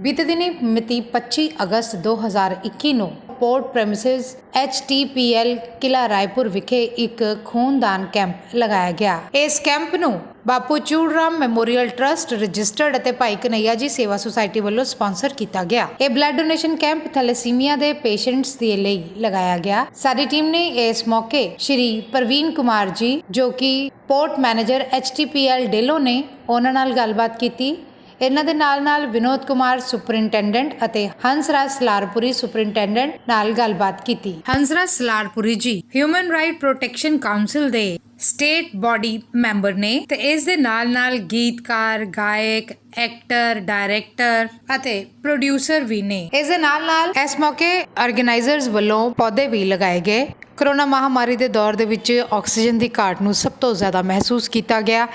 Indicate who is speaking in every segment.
Speaker 1: ਬੀਤੇ ਦਿਨੀ ਮਿਤੀ 25 ਅਗਸਤ 2021 ਨੂੰ ਪੋਰਟ ਪ੍ਰੈਮਿਸਿਸ HTPL ਕਿਲਾ ਰਾਏਪੁਰ ਵਿਖੇ ਇੱਕ ਖੂਨਦਾਨ ਕੈਂਪ ਲਗਾਇਆ ਗਿਆ। ਇਸ ਕੈਂਪ ਨੂੰ ਬਾਪੂ ਚੂੜਰਾਮ ਮੈਮੋਰੀਅਲ ਟਰਸਟ ਰਜਿਸਟਰਡ ਅਤੇ ਭਾਈ ਕਨਈਆ ਜੀ ਸੇਵਾ ਸੁਸਾਇਟੀ ਵੱਲੋਂ ਸਪਾਂਸਰ ਕੀਤਾ ਗਿਆ। ਇਹ ਬਲੱਡ ਡੋਨੇਸ਼ਨ ਕੈਂਪ ਥੈਲੇਸੀਮੀਆ ਦੇ ਪੇਸ਼ੈਂਟਸ ਦੇ ਲਈ ਲਗਾਇਆ ਗਿਆ। ਸਾਡੀ ਟੀਮ ਨੇ ਇਸ ਮੌਕੇ ਸ਼੍ਰੀ ਪ੍ਰਵੀਨ ਕੁਮਾਰ ਜੀ ਜੋ ਕਿ ਪੋਰਟ ਮੈਨੇਜਰ HTPL ਡੇਲੋ ਨੇ ਉਹਨਾਂ ਨਾਲ ਗੱਲਬਾਤ ਕੀਤੀ। ਇਹਨਾਂ ਦੇ ਨਾਲ ਵਿਨੋਦ ਕੁਮਾਰ ਸੁਪਰਿੰਟੈਂਡੈਂਟ ਅਤੇ ਹੰਸਰਾਜ ਸਲਾਰਪੁਰੀ ਸੁਪਰਿੰਟੈਂਡੈਂਟ ਨਾਲ ਗੱਲਬਾਤ ਕੀਤੀ। ਹੰਸਰਾਜ ਸਲਾਰਪੁਰੀ ਜੀ ਹਿਊਮਨ ਰਾਈਟ ਪ੍ਰੋਟੈਕਸ਼ਨ ਕਾਉਂਸਲ ਦੇ ਸਟੇਟ ਬਾਡੀ ਮੈਂਬਰ ਨੇ ਤੇ ਇਸ ਦੇ ਨਾਲ ਗੀਤਕਾਰ, ਗਾਇਕ, ਐਕਟਰ, ਡਾਇਰੈਕਟਰ ਅਤੇ ਪ੍ਰੋਡਿਊਸਰ ਵੀ ਨੇ। ਇਸ ਦੇ ਨਾਲ ਇਸ ਮੌਕੇ ਆਰਗੇਨਾਈਜ਼ਰਸ ਵੱਲੋਂ ਪੌਦੇ ਵੀ ਲਗਾਏ ਗਏ। ਕੋਰੋਨਾ ਮਹਾਮਾਰੀ ਦੇ ਦੌਰ ਦੇ ਵਿੱਚ ਆਕਸੀਜਨ ਦੀ ਘਾਟ ਨੂੰ ਸਭ ਤੋਂ ਜ਼ਿਆਦਾ ਮਹਿਸੂਸ ਕੀਤਾ ਗਿਆ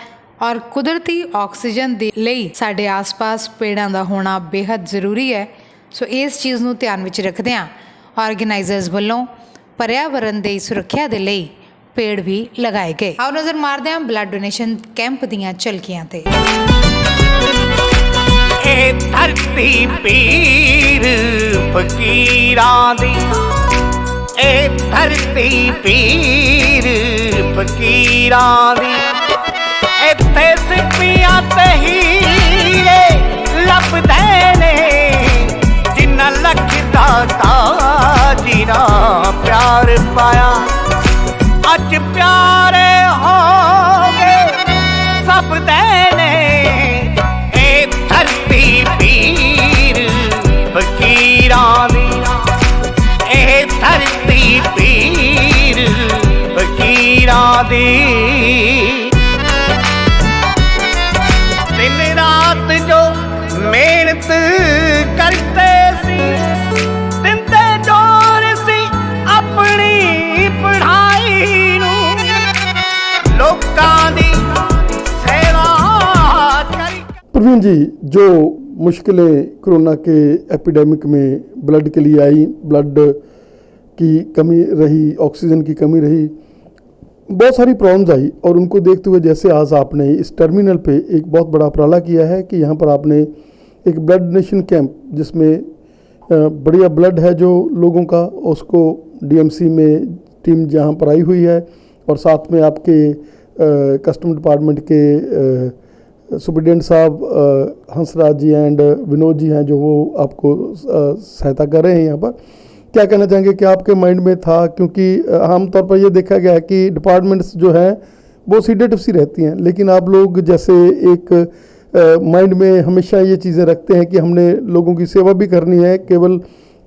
Speaker 1: और कुदरती ऑक्सीजन ਦੇ ਲਈ ਸਾਡੇ ਆਸ-ਪਾਸ ਪੇੜਾਂ ਦਾ ਹੋਣਾ ਬੇहद ਜ਼ਰੂਰੀ ਹੈ। ਸੋ ਇਸ ਚੀਜ਼ ਨੂੰ ਧਿਆਨ ਵਿੱਚ ਰੱਖਦਿਆਂ ਆਰਗੇਨਾਈਜ਼ਰਸ ਵੱਲੋਂ ਪਰਿਆਵਰਨ ਦੀ ਸੁਰੱਖਿਆ ਦੇ ਲਈ ਪੇੜ ਵੀ ਲਗਾਏ ਗਏ। ਆਓ ਨਜ਼ਰ ਮਾਰਦੇ ਹਾਂ ਬਲੱਡ ਡੋਨੇਸ਼ਨ ਕੈਂਪ ਦੀਆਂ ਝਲਕੀਆਂ ਤੇ।
Speaker 2: ਇਹ ਧਰਤੀ ਪੀਰ ਫਕੀਰਾਂ ਦੀ, ਇਹ ਧਰਤੀ ਪੀਰ ਫਕੀਰਾਂ ਦੀ, ਇੱਥੇ ਸਿੱਪੀਆਂ ਤੇ ਹੀਰੇ ਲੱਭਦੇ ਨੇ, ਜਿੰਨਾ ਲੱਖ ਦਾ ਤਾਜੀਰਾ ਪਿਆਰ ਪਾਇਆ, ਅੱਜ ਪਿਆਰੇ ਹੋ ਗਏ ਸਭ ਦੇ ਨੇ। ਇਹ ਧਰਤੀ ਪੀਰ ਫਕੀਰਾਂ ਦੀ, ਇਹ ਧਰਤੀ ਪੀਰ ਫਕੀਰਾਂ ਦੀ। दिन रात जो मेहनत करते सी, दिंदे जोर सी अपनी पढ़ाई नू, लोकां दी सेवा करी।
Speaker 3: प्रवीण जी, जो मुश्किलें कोरोना के एपिडेमिक में ब्लड के लिए आई, ब्लड की कमी रही, ऑक्सीजन की कमी रही, बहुत सारी प्रॉब्लम्स आई, और उनको देखते हुए जैसे आज आपने इस टर्मिनल पे एक बहुत बड़ा उपराला किया है कि यहाँ पर आपने एक ब्लड डोनेशन कैंप, जिसमें बढ़िया ब्लड है जो लोगों का, उसको DMC में टीम जहाँ पर आई हुई है, और साथ में आपके कस्टम डिपार्टमेंट के सुपरिटेंडेंट साहब हंसराज जी एंड विनोद जी हैं जो वो आपको सहायता कर रहे हैं। यहाँ पर क्या कहना चाहेंगे कि आपके माइंड में था, क्योंकि आमतौर पर ये देखा गया है कि डिपार्टमेंट्स जो हैं वो सीडेटिव सी रहती हैं, लेकिन आप लोग जैसे एक माइंड में हमेशा ये चीज़ें रखते हैं कि हमने लोगों की सेवा भी करनी है, केवल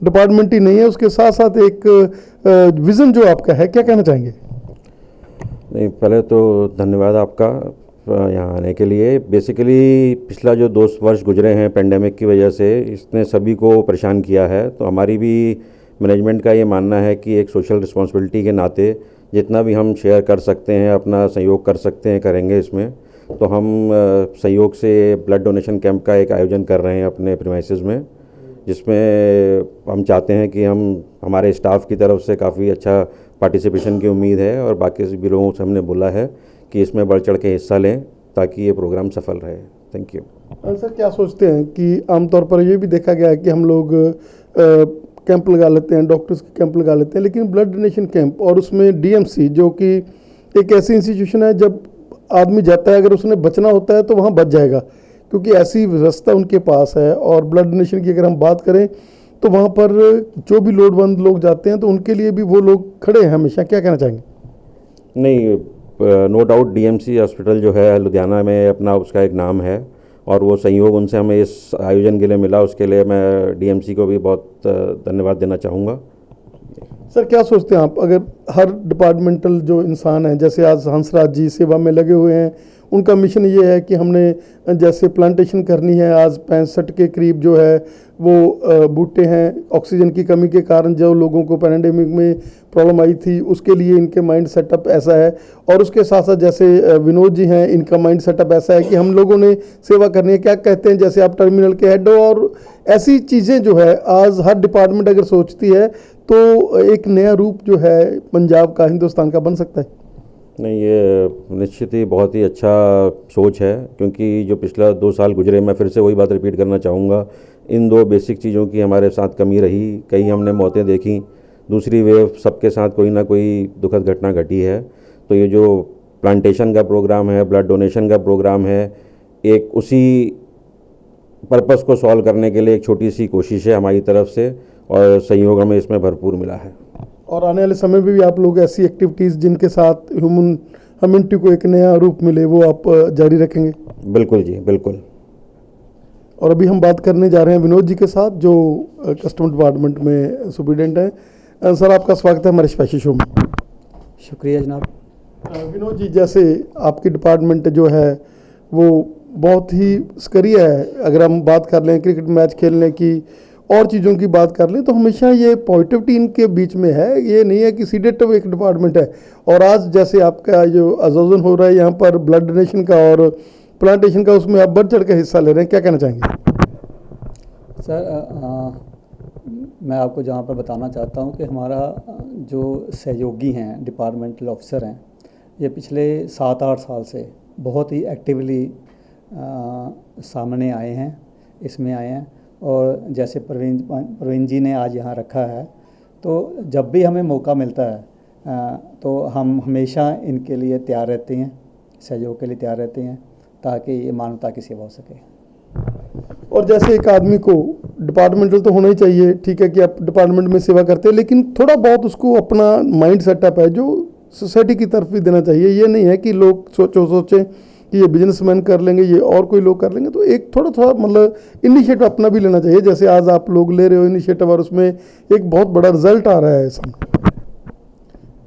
Speaker 3: डिपार्टमेंट ही नहीं है, उसके साथ साथ एक विज़न जो आपका है, क्या कहना चाहेंगे?
Speaker 4: नहीं, पहले तो धन्यवाद आपका यहाँ आने के लिए। बेसिकली पिछला जो 2 वर्ष गुजरे हैं पेंडेमिक की वजह से, इसने सभी को परेशान किया है। तो हमारी भी मैनेजमेंट का ये मानना है कि एक सोशल रिस्पॉन्सिबिलिटी के नाते जितना भी हम शेयर कर सकते हैं, अपना सहयोग कर सकते हैं, करेंगे इसमें। तो हम सहयोग से ब्लड डोनेशन कैंप का एक आयोजन कर रहे हैं अपने प्रीमाइसेस में, जिसमें हम चाहते हैं कि हमारे स्टाफ की तरफ से काफ़ी अच्छा पार्टिसिपेशन की उम्मीद है, और बाकी सभी लोगों से हमने बोला है कि इसमें बढ़ चढ़ के हिस्सा लें ताकि ये प्रोग्राम सफल रहे। Thank you.
Speaker 3: सर, क्या सोचते हैं कि आमतौर पर ये भी देखा गया है कि हम लोग कैंप लगा लेते हैं, डॉक्टर्स के कैंप लगा लेते हैं, लेकिन ब्लड डोनेशन कैंप और उसमें DMC जो कि एक ऐसी इंस्टीट्यूशन है, जब आदमी जाता है अगर उसने बचना होता है तो वहाँ बच जाएगा, क्योंकि ऐसी व्यवस्था उनके पास है। और ब्लड डोनेशन की अगर हम बात करें तो वहाँ पर जो भी लोड़वंद लोग जाते हैं तो उनके लिए भी वो लोग खड़े हैं हमेशा, क्या कहना चाहेंगे?
Speaker 4: नहीं, नो डाउट DMC हॉस्पिटल जो है लुधियाना में अपना उसका एक नाम है, और वो सहयोग उनसे हमें इस आयोजन के लिए मिला, उसके लिए मैं DMC को भी बहुत धन्यवाद देना चाहूँगा।
Speaker 3: सर, क्या सोचते हैं आप, अगर हर डिपार्टमेंटल जो इंसान हैं, जैसे आज हंसराज जी सेवा में लगे हुए हैं, उनका मिशन ये है कि हमने जैसे प्लांटेशन करनी है, आज 65 के करीब जो है वो बूटे हैं, ऑक्सीजन की कमी के कारण जो लोगों को पैंडेमिक में प्रॉब्लम आई थी, उसके लिए इनके माइंड सेटअप ऐसा है। और उसके साथ साथ जैसे विनोद जी हैं, इनका माइंड सेटअप ऐसा है कि हम लोगों ने सेवा करनी है। क्या कहते हैं, जैसे आप टर्मिनल के हेड हो, और ऐसी चीज़ें जो है आज हर डिपार्टमेंट अगर सोचती है तो एक नया रूप जो है पंजाब का, हिंदुस्तान का बन सकता है।
Speaker 4: नहीं, ये निश्चित ही बहुत ही अच्छा सोच है, क्योंकि जो पिछला 2 साल गुजरे, मैं फिर से वही बात रिपीट करना चाहूँगा, इन दो बेसिक चीज़ों की हमारे साथ कमी रही। कई हमने मौतें देखी, दूसरी वेव सबके साथ कोई ना कोई दुखद घटना घटी है। तो ये जो प्लांटेशन का प्रोग्राम है, ब्लड डोनेशन का प्रोग्राम है, एक उसी पर्पस को सॉल्व करने के लिए एक छोटी सी कोशिश है हमारी तरफ से, और सहयोग हमें इसमें भरपूर मिला है।
Speaker 3: और आने वाले समय में भी आप लोग ऐसी एक्टिविटीज़ जिनके साथ ह्यूमन ह्यूमैनिटी को एक नया रूप मिले वो आप जारी रखेंगे?
Speaker 4: बिल्कुल जी, बिल्कुल।
Speaker 3: और अभी हम बात करने जा रहे हैं विनोद जी के साथ, जो कस्टम डिपार्टमेंट में सुपरिटेंडेंट हैं। सर, आपका स्वागत है हमारे स्पेशल शो में।
Speaker 5: शुक्रिया जनाब।
Speaker 3: विनोद जी, जैसे आपकी डिपार्टमेंट जो है वो बहुत ही सक्रिय है। अगर हम बात कर लें क्रिकेट मैच खेलने की और चीज़ों की बात कर लें तो हमेशा ये पॉजिटिविटी इनके बीच में है। ये नहीं है कि सीडेटिव एक डिपार्टमेंट है। और आज जैसे आपका जो आयोजन हो रहा है यहाँ पर ब्लड डोनेशन का और प्लांटेशन का, उसमें आप बढ़ चढ़ के हिस्सा ले रहे हैं, क्या कहना चाहेंगे?
Speaker 5: सर, मैं आपको जहाँ पर बताना चाहता हूँ कि हमारा जो सहयोगी हैं, डिपार्टमेंटल ऑफिसर हैं, ये पिछले 7-8 साल से बहुत ही एक्टिवली सामने आए हैं, इसमें आए हैं। और जैसे प्रवीण जी ने आज यहाँ रखा है, तो जब भी हमें मौका मिलता है तो हम हमेशा इनके लिए तैयार रहते हैं, सहयोग के लिए तैयार रहते हैं, ताकि ये मानवता की सेवा हो सके।
Speaker 3: और जैसे एक आदमी को डिपार्टमेंटल तो होना ही चाहिए, ठीक है कि आप डिपार्टमेंट में सेवा करते हैं, लेकिन थोड़ा बहुत उसको अपना माइंड सेटअप है जो सोसाइटी की तरफ भी देना चाहिए। ये नहीं है कि लोग सोचें कि ये बिजनेसमैन कर लेंगे, ये और कोई लोग कर लेंगे। तो एक थोड़ा मतलब इनिशिएटिव अपना भी लेना चाहिए, जैसे आज आप लोग ले रहे हो इनिशिएटिव, और उसमें एक बहुत बड़ा रिजल्ट आ रहा है सामने।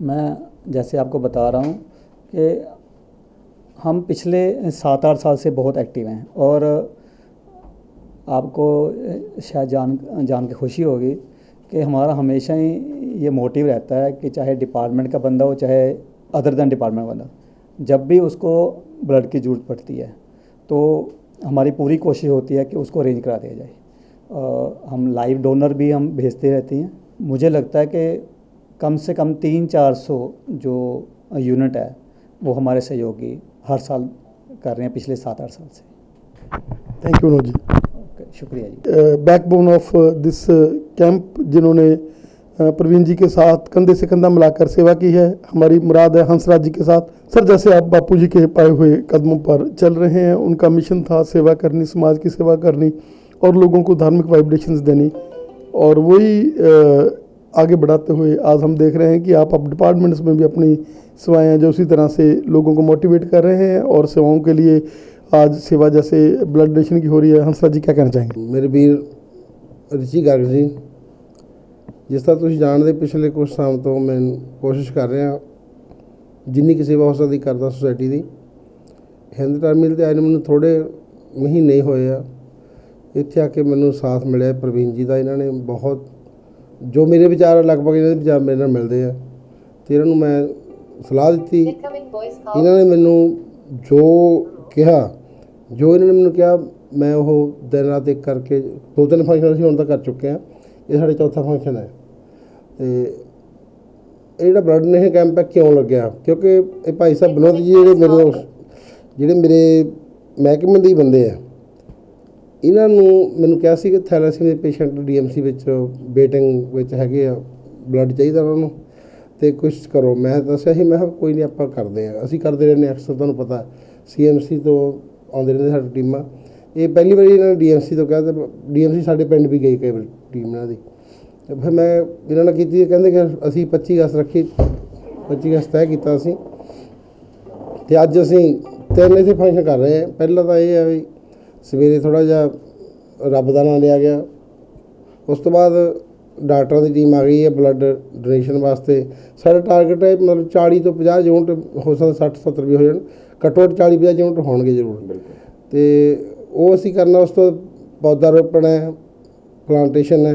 Speaker 5: मैं जैसे आपको बता रहा हूँ कि हम पिछले 7-8 साल से बहुत एक्टिव हैं, और आपको शायद जान के खुशी होगी कि हमारा हमेशा ही ये मोटिव रहता है कि चाहे डिपार्टमेंट का बंदा हो, चाहे अदर दैन डिपार्टमेंट बंदा, जब भी उसको ब्लड की ज़रूरत पड़ती है तो हमारी पूरी कोशिश होती है कि उसको अरेंज करा दिया जाए। हम लाइव डोनर भी हम भेजते रहते हैं। मुझे लगता है कि कम से कम 300-400 जो यूनिट है वो हमारे सहयोगी हर साल कर रहे हैं पिछले 7-8 साल से।
Speaker 3: Thank you Vinod ji.
Speaker 5: Okay, शुक्रिया जी।
Speaker 3: बैकबोन ऑफ दिस कैंप जिन्होंने प्रवीण जी के साथ कंधे से कंधा मिलाकर सेवा की है, हमारी मुराद है हंसराज जी के साथ। सर, जैसे आप बापू जी के पाए हुए कदमों पर चल रहे हैं, उनका मिशन था सेवा करनी, समाज की सेवा करनी और लोगों को धार्मिक वाइब्रेशंस देनी, और वही आगे बढ़ाते हुए आज हम देख रहे हैं कि आप डिपार्टमेंट्स में भी अपनी सेवाएं जो उसी तरह से लोगों को मोटिवेट कर रहे हैं और सेवाओं के लिए आज सेवा जैसे ब्लड डोनेशन की हो रही है। हंसराज जी, क्या कहना चाहेंगे?
Speaker 6: मेरे ਵੀਰ ਰਿਚੀ ਗਰਗ ਜੀ, ਜਿਸ ਤਰ੍ਹਾਂ ਤੁਸੀਂ ਜਾਣਦੇ ਪਿਛਲੇ ਕੁਝ ਸਾਲ ਤੋਂ ਮੈਂ ਕੋਸ਼ਿਸ਼ ਕਰ ਰਿਹਾ ਜਿੰਨੀ ਕਿ ਸੇਵਾ ਹੋ ਸਕਦੀ ਕਰਦਾ ਸੁਸਾਇਟੀ ਦੀ। ਹਿੰਦ ਟਰਮੀਨਲ ਤੇ ਆਏ ਨੂੰ ਮੈਨੂੰ ਥੋੜ੍ਹੇ ਮਹੀਨੇ ਹੋਏ ਆ, ਇੱਥੇ ਆ ਕੇ ਮੈਨੂੰ ਸਾਥ ਮਿਲਿਆ ਪ੍ਰਵੀਨ ਜੀ ਦਾ। ਇਹਨਾਂ ਨੇ ਬਹੁਤ ਜੋ ਮੇਰੇ ਵਿਚਾਰ ਲਗਭਗ ਇਹਨਾਂ ਦੇ ਵਿਚਾਰ ਮੇਰੇ ਨਾਲ ਮਿਲਦੇ ਆ, ਅਤੇ ਇਹਨਾਂ ਨੂੰ ਮੈਂ ਸਲਾਹ ਦਿੱਤੀ। ਇਹਨਾਂ ਨੇ ਮੈਨੂੰ ਜੋ ਕਿਹਾ, ਜੋ ਇਹਨਾਂ ਨੇ ਮੈਨੂੰ ਕਿਹਾ, ਮੈਂ ਉਹ ਦਿਨ ਰਾਤ ਇੱਕ ਕਰਕੇ 2-3 ਫੰਕਸ਼ਨ ਅਸੀਂ ਹੁਣ ਤੱਕ ਕਰ ਚੁੱਕੇ ਹਾਂ। ਇਹ ਸਾਡੇ ਚੌਥਾ ਫੰਕਸ਼ਨ ਹੈ। ਅਤੇ ਇਹ ਜਿਹੜਾ ਬਲੱਡ ਡੋਨੇਸ਼ਨ ਕੈਂਪ ਹੈ ਕਿਉਂ ਲੱਗਿਆ, ਕਿਉਂਕਿ ਇਹ ਭਾਈ ਸਾਹਿਬ ਵਿਨੋਦ ਜੀ ਜਿਹੜੇ ਮੇਰੇ ਮਹਿਕਮੇ ਦੇ ਹੀ ਬੰਦੇ ਆ, ਇਹਨਾਂ ਨੂੰ ਮੈਨੂੰ ਕਿਹਾ ਸੀ ਕਿ ਥੈਲੇਸੀਮੀਆ ਦੇ ਪੇਸ਼ੈਂਟ DMC ਵਿੱਚ ਵੇਟਿੰਗ ਵਿੱਚ ਹੈਗੇ ਆ, ਬਲੱਡ ਚਾਹੀਦਾ ਉਹਨਾਂ ਨੂੰ, ਅਤੇ ਕੁਛ ਕਰੋ। ਮੈਂ ਦੱਸਿਆ ਸੀ, ਮੈਂ ਕਿਹਾ ਕੋਈ ਨਹੀਂ, ਆਪਾਂ ਕਰਦੇ ਹਾਂ, ਅਸੀਂ ਕਰਦੇ ਰਹਿੰਦੇ ਅਕਸਰ, ਤੁਹਾਨੂੰ ਪਤਾ CMC ਤੋਂ ਆਉਂਦੇ ਰਹਿੰਦੇ ਸਾਡੀ ਟੀਮਾਂ। ਇਹ ਪਹਿਲੀ ਵਾਰੀ ਇਹਨਾਂ ਨੇ DMC ਤੋਂ ਕਿਹਾ, ਅਤੇ DMC ਸਾਡੇ ਪਿੰਡ ਵੀ ਗਈ ਕਈ ਵਾਰ ਟੀਮ ਇਹਨਾਂ ਦੀ। ਫਿਰ ਮੈਂ ਇਹਨਾਂ ਨਾਲ ਕੀਤੀ, ਕਹਿੰਦੇ ਕਿ ਅਸੀਂ 25 ਅਗਸਤ ਰੱਖੀ, 25 ਅਗਸਤ ਤੈਅ ਕੀਤਾ ਅਸੀਂ, ਅਤੇ ਅੱਜ ਅਸੀਂ 3 ਇੱਥੇ ਫੰਕਸ਼ਨ ਕਰ ਰਹੇ ਹਾਂ। ਪਹਿਲਾਂ ਤਾਂ ਇਹ ਹੈ ਵੀ ਸਵੇਰੇ ਥੋੜ੍ਹਾ ਜਿਹਾ ਰੱਬ ਦਾ ਨਾਂ ਲਿਆ ਗਿਆ, ਉਸ ਤੋਂ ਬਾਅਦ ਡਾਕਟਰਾਂ ਦੀ ਟੀਮ ਆ ਗਈ ਹੈ ਬਲੱਡ ਡੋਨੇਸ਼ਨ ਵਾਸਤੇ। ਸਾਡਾ ਟਾਰਗੇਟ ਹੈ ਮਤਲਬ 40 ਤੋਂ 50 ਯੂਨਿਟ, ਹੋ ਸਕਦਾ 60-70 ਵੀ ਹੋ ਜਾਣ, ਘੱਟੋ ਘੱਟ 40-50 ਯੂਨਿਟ ਹੋਣਗੇ ਜ਼ਰੂਰ। ਅਤੇ ਉਹ ਅਸੀਂ ਕਰਨਾ। ਉਸ ਤੋਂ ਪੌਦਾ ਰੋਪਣ ਹੈ, ਪਲਾਂਟੇਸ਼ਨ ਹੈ,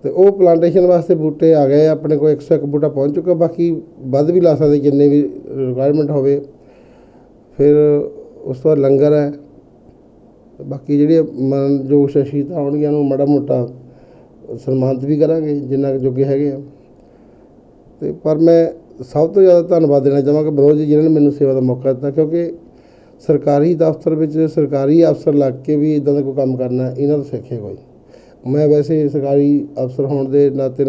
Speaker 6: ਅਤੇ ਉਹ ਪਲਾਂਟੇਸ਼ਨ ਵਾਸਤੇ ਬੂਟੇ ਆ ਗਏ ਆਪਣੇ ਕੋਲ, 101 ਬੂਟਾ ਪਹੁੰਚ ਚੁੱਕਾ, ਬਾਕੀ ਵੱਧ ਵੀ ਲਾ ਸਕਦੇ ਜਿੰਨੇ ਵੀ ਰਿਕੁਆਇਰਮੈਂਟ ਹੋਵੇ। ਫਿਰ ਉਸ ਤੋਂ ਬਾਅਦ ਲੰਗਰ ਹੈ, ਬਾਕੀ ਜਿਹੜੇ ਮਨਜੋਗ ਸ਼ਖਸੀਅਤਾਂ ਆਉਣਗੀਆਂ ਉਹਨੂੰ ਮਾੜਾ ਮੋਟਾ ਸਨਮਾਨਿਤ ਵੀ ਕਰਾਂਗੇ ਜਿੰਨਾ ਕੁ ਜੋਗੇ ਹੈਗੇ ਆ। ਅਤੇ ਪਰ ਮੈਂ ਸਭ ਤੋਂ ਜ਼ਿਆਦਾ ਧੰਨਵਾਦ ਦੇਣਾ ਚਾਹਾਂਗਾ ਵਿਨੋਦ ਜੀ, ਜਿਨ੍ਹਾਂ ਨੇ ਮੈਨੂੰ ਸੇਵਾ ਦਾ ਮੌਕਾ ਦਿੱਤਾ, ਕਿਉਂਕਿ ਸਰਕਾਰੀ ਦਫ਼ਤਰ ਵਿੱਚ ਸਰਕਾਰੀ ਅਫਸਰ ਲੱਗ ਕੇ ਵੀ ਇਦਾਂ ਦਾ ਕੋਈ ਕੰਮ ਕਰਨਾ ਇਹਨਾਂ ਤੋਂ ਸਿੱਖੇ ਕੋਈ। ਮੈਂ ਵੈਸੇ ਸਰਕਾਰੀ ਅਫਸਰ ਹੋਣ ਦੇ ਨਾਤੇ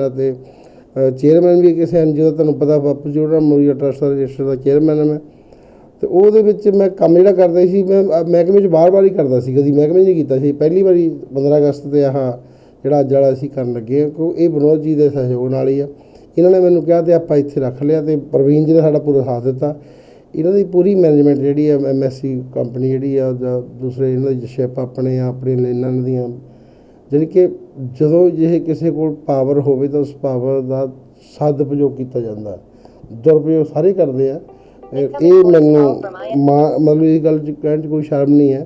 Speaker 6: ਚੇਅਰਮੈਨ ਵੀ ਕਿਸੇ NGO ਦਾ, ਤੁਹਾਨੂੰ ਪਤਾ ਬਾਪੂ ਜੀ ਉਹਦਾ ਮੋਰੀਆ ਟਰਸਟ ਦਾ ਰਜਿਸਟਰ ਦਾ ਚੇਅਰਮੈਨ ਮੈਂ, ਅਤੇ ਉਹਦੇ ਵਿੱਚ ਮੈਂ ਕੰਮ ਜਿਹੜਾ ਕਰਦਾ ਸੀ ਮੈਂ ਮਹਿਕਮੇ 'ਚ ਵਾਰ ਹੀ ਕਰਦਾ ਸੀ, ਕਦੀ ਮਹਿਕਮੇ 'ਚ ਨਹੀਂ ਕੀਤਾ ਸੀ। ਪਹਿਲੀ ਵਾਰੀ 15 ਅਗਸਤ 'ਤੇ ਜਿਹੜਾ ਅੱਜ ਵਾਲਾ ਅਸੀਂ ਕਰਨ ਲੱਗੇ ਹਾਂ, ਕਿਉਂਕਿ ਇਹ ਵਿਨੋਦ ਜੀ ਦੇ ਸਹਿਯੋਗ ਨਾਲ ਹੀ ਆ। ਇਹਨਾਂ ਨੇ ਮੈਨੂੰ ਕਿਹਾ ਅਤੇ ਆਪਾਂ ਇੱਥੇ ਰੱਖ ਲਿਆ, ਅਤੇ ਪ੍ਰਵੀਨ ਜੀ ਨੇ ਸਾਡਾ ਪੂਰਾ ਸਾਥ ਦਿੱਤਾ। ਇਹਨਾਂ ਦੀ ਪੂਰੀ ਮੈਨੇਜਮੈਂਟ ਜਿਹੜੀ ਆ MSC ਕੰਪਨੀ ਜਿਹੜੀ ਆ ਜਾਂ ਦੂਸਰੇ ਇਹਨਾਂ ਦੀ ਸ਼ਿਪ ਆਪਣੇ ਇਹਨਾਂ ਦੀਆਂ, ਜਾਣੀ ਕਿ ਜਦੋਂ ਜੇ ਕਿਸੇ ਕੋਲ ਪਾਵਰ ਹੋਵੇ ਤਾਂ ਉਸ ਪਾਵਰ ਦਾ ਸਦਉਪਯੋਗ ਕੀਤਾ ਜਾਂਦਾ, ਦੁਰਉਪਯੋਗ ਸਾਰੇ ਕਰਦੇ ਆ। ਇਹ ਮੈਨੂੰ ਮਤਲਬ ਇਹ ਗੱਲ 'ਚ ਕਹਿਣ 'ਚ ਕੋਈ ਸ਼ਰਮ ਨਹੀਂ ਹੈ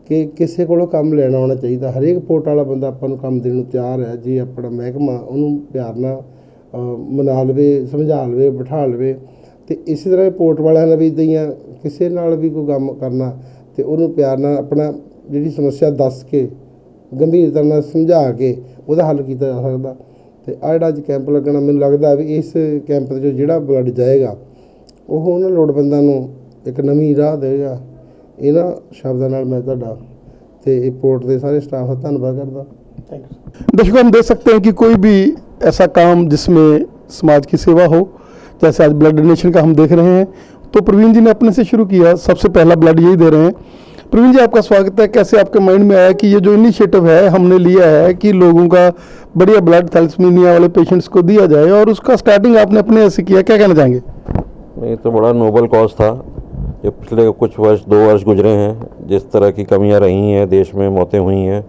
Speaker 6: ਕਿ ਕਿਸੇ ਕੋਲੋਂ ਕੰਮ ਲੈਣਾ ਆਉਣਾ ਚਾਹੀਦਾ। ਹਰੇਕ ਪੋਰਟ ਵਾਲਾ ਬੰਦਾ ਆਪਾਂ ਨੂੰ ਕੰਮ ਦੇਣ ਨੂੰ ਤਿਆਰ ਹੈ, ਜੇ ਆਪਣਾ ਮਹਿਕਮਾ ਉਹਨੂੰ ਪਿਆਰ ਨਾਲ ਮਨਾ ਲਵੇ, ਸਮਝਾ ਲਵੇ, ਬਿਠਾ ਲਵੇ। ਅਤੇ ਇਸੇ ਤਰ੍ਹਾਂ ਪੋਰਟ ਵਾਲਿਆਂ ਨਾਲ ਵੀ ਇੱਦਾਂ ਹੀ ਆ, ਕਿਸੇ ਨਾਲ ਵੀ ਕੋਈ ਕੰਮ ਕਰਨਾ ਅਤੇ ਉਹਨੂੰ ਪਿਆਰ ਨਾਲ ਆਪਣਾ ਜਿਹੜੀ ਸਮੱਸਿਆ ਦੱਸ ਕੇ ਗੰਭੀਰਤਾ ਨਾਲ ਸਮਝਾ ਕੇ ਉਹਦਾ ਹੱਲ ਕੀਤਾ ਜਾ ਸਕਦਾ। ਅਤੇ ਆਹ ਜਿਹੜਾ ਅੱਜ ਕੈਂਪ ਲੱਗਣਾ, ਮੈਨੂੰ ਲੱਗਦਾ ਵੀ ਇਸ ਕੈਂਪ ਦੇ ਜਿਹੜਾ ਬਲੱਡ ਜਾਏਗਾ ਉਹ ਉਹਨਾਂ ਲੋੜਵੰਦਾਂ ਨੂੰ ਇੱਕ ਨਵੀਂ ਰਾਹ ਦੇਵੇਗਾ। ਇਹਨਾਂ ਸ਼ਬਦਾਂ ਨਾਲ मैं ਤੁਹਾਡਾ ਤੇ रिपोर्ट के सारे स्टाफ का धन्यवाद करता। Thank you.
Speaker 3: दर्शकों, हम देख सकते हैं कि कोई भी ऐसा काम जिसमें समाज की सेवा हो, जैसे आज ब्लड डोनेशन का हम देख रहे हैं, तो प्रवीण जी ने अपने से शुरू किया, सबसे पहला ब्लड यही दे रहे हैं। प्रवीण जी, आपका स्वागत है। कैसे आपके माइंड में आया कि ये जो इनिशिएटिव है हमने लिया है कि लोगों का बढ़िया ब्लड थैलेसीमिया वाले पेशेंट्स को दिया जाए, और उसका स्टार्टिंग आपने अपने ऐसे किया, क्या कहना चाहेंगे?
Speaker 4: ये तो बड़ा नोबल कॉज था। ये पिछले कुछ वर्ष 2 वर्ष गुजरे हैं, जिस तरह की कमियां रही हैं, देश में मौतें हुई हैं,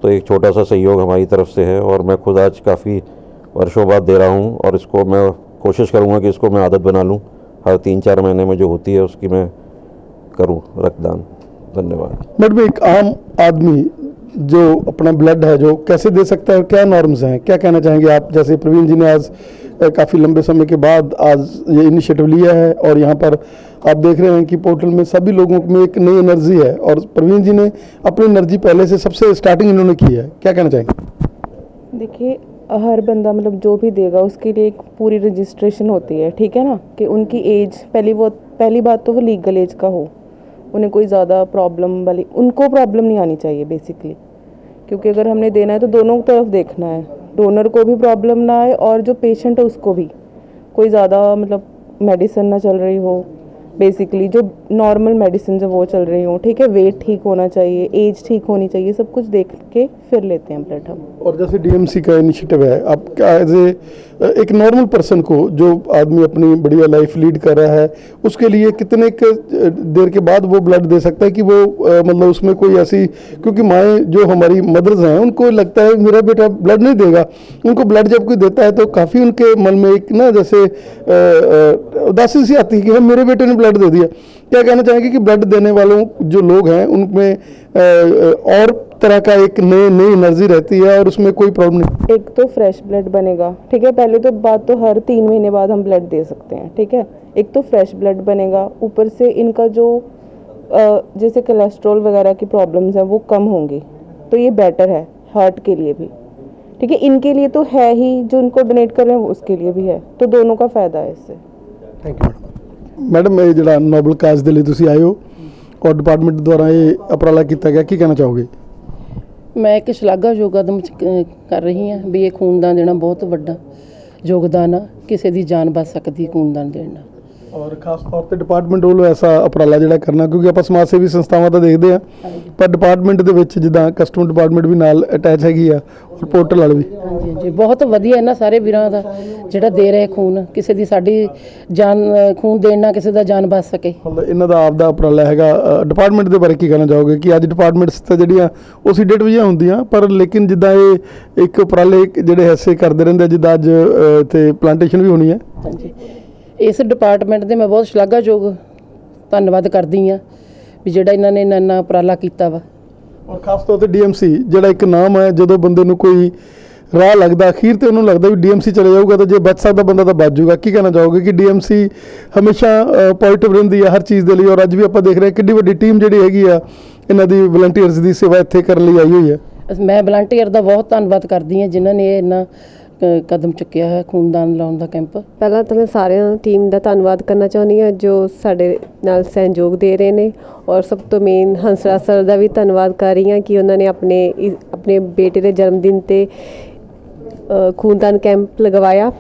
Speaker 4: तो एक छोटा सा सहयोग हमारी तरफ से है। और मैं खुद आज काफ़ी वर्षों बाद दे रहा हूं, और इसको मैं कोशिश करूंगा कि इसको मैं आदत बना लूं। हर 3-4 महीने में जो होती है उसकी मैं करूं रक्तदान। धन्यवाद।
Speaker 3: मैडम, एक आम आदमी जो अपना ब्लड है जो कैसे दे सकता है, क्या नॉर्म्स हैं, क्या कहना चाहेंगे आप? जैसे प्रवीण जी ने आज काफ़ी लंबे समय के बाद आज ये इनिशिएटिव लिया है, और यहाँ पर आप देख रहे हैं कि पोर्टल में सभी लोगों में एक नई एनर्जी है, और प्रवीण जी ने अपनी एनर्जी पहले से सबसे स्टार्टिंग इन्होंने की है, क्या कहना चाहेंगे?
Speaker 7: देखिए, हर बंदा मतलब जो भी देगा उसके लिए एक पूरी रजिस्ट्रेशन होती है, ठीक है ना, कि उनकी एज पहली बात तो वो लीगल एज का हो, उन्हें कोई ज़्यादा प्रॉब्लम वाली उनको प्रॉब्लम नहीं आनी चाहिए बेसिकली, क्योंकि अगर हमने देना है तो दोनों तरफ देखना है, डोनर को भी प्रॉब्लम ना आए और जो पेशेंट है उसको भी कोई ज़्यादा मतलब मेडिसिन ना चल रही हो, बेसिकली जो नॉर्मल मेडिसिन जो वो चल रही हो, ठीक है, वेट ठीक होना चाहिए, एज ठीक होनी चाहिए, सब कुछ देख के फिर लेते हैं ब्लड हम।
Speaker 3: और जैसे DMC का इनिशिएटिव है, आप क्या एज एक नॉर्मल पर्सन को, जो आदमी अपनी बढ़िया लाइफ लीड कर रहा है, उसके लिए कितने देर के बाद वो ब्लड दे सकता है कि वो मतलब उसमें कोई ऐसी, क्योंकि माएँ जो हमारी मदर्स हैं उनको लगता है मेरा बेटा ब्लड नहीं देगा, उनको ब्लड जब कोई देता है तो काफ़ी उनके मन में एक ना जैसे उदासी सी आती है कि मेरे बेटे ने ब्लड दे दिया। क्या कहना चाहेंगे कि ब्लड देने वालों जो लोग हैं उनमें और तरह का एक नई एनर्जी रहती है और उसमें कोई प्रॉब्लम नहीं?
Speaker 7: एक तो फ्रेश ब्लड बनेगा, ठीक है, पहले तो बात तो हर 3 महीने बाद हम ब्लड दे सकते हैं, ठीक है। एक तो फ्रेश ब्लड बनेगा, ऊपर से इनका जो जैसे कोलेस्ट्रॉल वगैरह की प्रॉब्लम्स हैं वो कम होंगी, तो ये बेटर है हार्ट के लिए भी, ठीक है, इनके लिए तो है ही, जो इनको डोनेट कर रहे हैं उसके लिए भी है, तो दोनों का फ़ायदा है इससे।
Speaker 3: Thank you madam. ये जो नोबल काज के लिए तुसी आए हो और डिपार्टमेंट द्वारा ये उपराला किया गया, की कहना चाहोगे?
Speaker 8: मैं एक शलाघायोग कदम कर रही हाँ भी ये खूनदान देना बहुत वड्डा योगदान आ, किसी की जान बच सकती खूनदान देना।
Speaker 3: और खास तौर पर डिपार्टमेंट वालों ऐसा उपराला जो करना, क्योंकि आप समाज सेवी संस्थावां तो देखते हैं, पर डिपार्टमेंट के विच जिद्दां कस्टम डिपार्टमेंट भी नाल अटैच हैगी आ और पोर्टल वाले भी।
Speaker 8: हाँ जी जी, बहुत वधिया इन्हां सारे वीरां दा जिहड़ा दे रहे खून, किसी की साडी जान खून देना किसी का जान बच सके,
Speaker 3: मतलब इन्हां दा आपदा उपराला हैगा। डिपार्टमेंट के बारे की कहना चाहोगे कि अज डिपार्टमेंट्स तो जिहड़ियां उसी डेट भी होंदियां, पर लेकिन जिद्दां ये एक उपराले जिहड़े ऐसे करते रहंदे, जिद्दां अज इत्थे प्लांटेशन भी होनी है।
Speaker 8: हाँ जी, इस डिपार्टमेंट दे मैं बहुत शलाघायोग धन्नवाद करदी हाँ भी जिहड़ा इन्हां ने इन्ना उपराला कीता वा।
Speaker 3: और खास तौर पर DMC जिहड़ा एक नाम है, जो बंदे नूं कोई राह लगता अखीर तो उन्होंने लगता भी DMC चले जाऊगा तो जो बच सकता बंदा तो बच जाऊगा। की कहना चाहोगे कि DMC हमेशा पॉजिटिव रहिंदी है हर चीज़ के लिए, और अज भी आप देख रहे हैं कि वड्डी टीम जिहड़ी हैगी आ इन्हां दी वलंटीयर्स की सेवा इत्थे करन लई आई हुई है।
Speaker 8: मैं वलंटीयर का बहुत धन्नवाद करदी हाँ जिन्होंने इन्ना ਕਦਮ ਚੁੱਕਿਆ ਹੈ ਖੂਨਦਾਨ ਲਾਉਣ ਦਾ ਕੈਂਪ।
Speaker 7: ਪਹਿਲਾਂ ਤਾਂ ਮੈਂ ਸਾਰਿਆਂ ਟੀਮ ਦਾ ਧੰਨਵਾਦ ਕਰਨਾ ਚਾਹੁੰਦੀ ਹਾਂ ਜੋ ਸਾਡੇ ਨਾਲ ਸਹਿਯੋਗ ਦੇ ਰਹੇ ਨੇ, ਔਰ ਸਭ ਤੋਂ ਮੇਨ ਹੰਸਰਾਜ ਸਰ ਦਾ ਵੀ ਧੰਨਵਾਦ ਕਰ ਰਹੀ ਹਾਂ ਕਿ ਉਹਨਾਂ ਨੇ ਆਪਣੇ ਬੇਟੇ ਦੇ ਜਨਮ ਦਿਨ 'ਤੇ ਖੂਨਦਾਨ ਕੈਂਪ ਲਗਵਾਇਆ,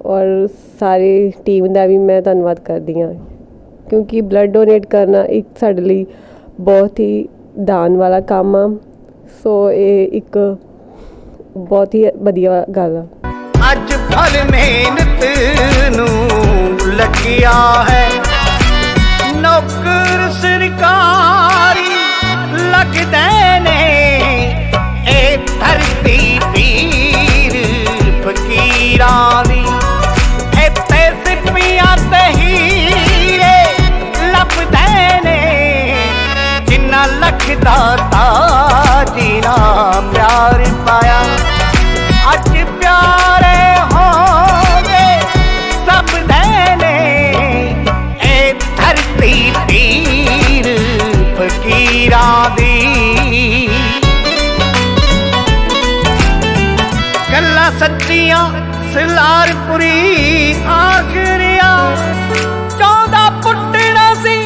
Speaker 7: ਔਰ ਸਾਰੀ ਟੀਮ ਦਾ ਵੀ ਮੈਂ ਧੰਨਵਾਦ ਕਰਦੀ ਹਾਂ ਕਿਉਂਕਿ ਬਲੱਡ ਡੋਨੇਟ ਕਰਨਾ ਇੱਕ ਸਾਡੇ ਲਈ ਬਹੁਤ ਹੀ ਦਾਨ ਵਾਲਾ ਕੰਮ ਆ। ਸੋ ਇਹ ਇੱਕ ਬਹੁਤ ਹੀ ਵਧੀਆ ਗੱਲ ਆ।
Speaker 2: ਅੱਜ ਫਲ ਮਿਹਨਤ ਨੂੰ ਲੱਗਿਆ ਹੈ, ਨੌਕਰ ਸਰਕਾਰੀ ਲੱਗਦੇ ਨੇ, ਇਹ ਧਰਤੀ ਪੀਰ ਫਕੀਰਾਂ ਦੀ, ਇੱਥੇ ਸਿੱਪੀਆਂ ਤੇ ਹੀਰੇ ਲੱਭਦੇ ਨੇ, ਜਿੰਨਾ ਲੱਖ ਦਾ ਤਾਜੀ ਨਾ ਪਿਆਰ ਪਾਇਆ, ਅੱਜ ਪਿਆਰੇ ਹੋ ਗਏ ਸਭ ਦੇ ਨੇ, ਇਹ ਧਰਤੀ ਪੀਰ ਫਕੀਰਾਂ ਦੀ। ਗੱਲਾਂ ਸੱਚੀਆਂ ਸਲਾਰਪੁਰੀ ਆਖਰੀਆਂ, 14 ਪੁੱਟਣਾ ਸੀ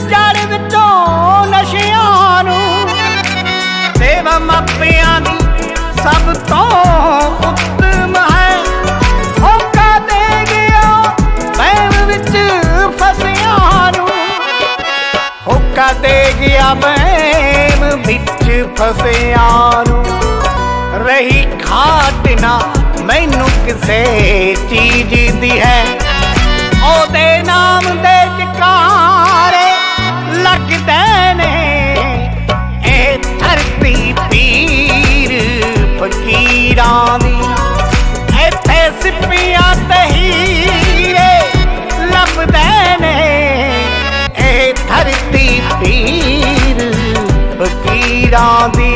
Speaker 2: ਜੜ ਵਿੱਚੋਂ ਨਸ਼ਿਆਂ ਨੂੰ, ਸੇਵਾ ਮਾਪਿਆਂ ਦੀ ਸਭ ਤੋਂ ਉੱਤਮ ਹੈ, ਹੋਕਾ ਦੇ ਗਿਆ ਵਹਿਮ ਵਿੱਚ ਫਸਿਆਂ ਨੂੰ, ਹੋਕਾ ਦੇ ਗਿਆ ਵਹਿਮ ਵਿੱਚ ਫਸਿਆਂ ਨੂੰ, ਰਹੀ ਘਾਟ ਨਾ ਮੈਨੂੰ ਕਿਸੇ ਚੀਜ਼ ਦੀ ਹੈ, ਉਹਦੇ ਨਾਮ ਦੇ ਜਕਾਰੇ ਲੱਗਦੇ ਨੇ, ਇਹ ਧਰਤੀ ਪੀਰ ਫਕੀਰਾਂ ਦੀ, ਇੱਥੇ ਸਿੱਪੀਆਂ ਤੇ ਹੀਰੇ ਲੱਭਦੇ ਨੇ, ਇਹ ਧਰਤੀ ਪੀਰ ਫਕੀਰਾਂ ਦੀ।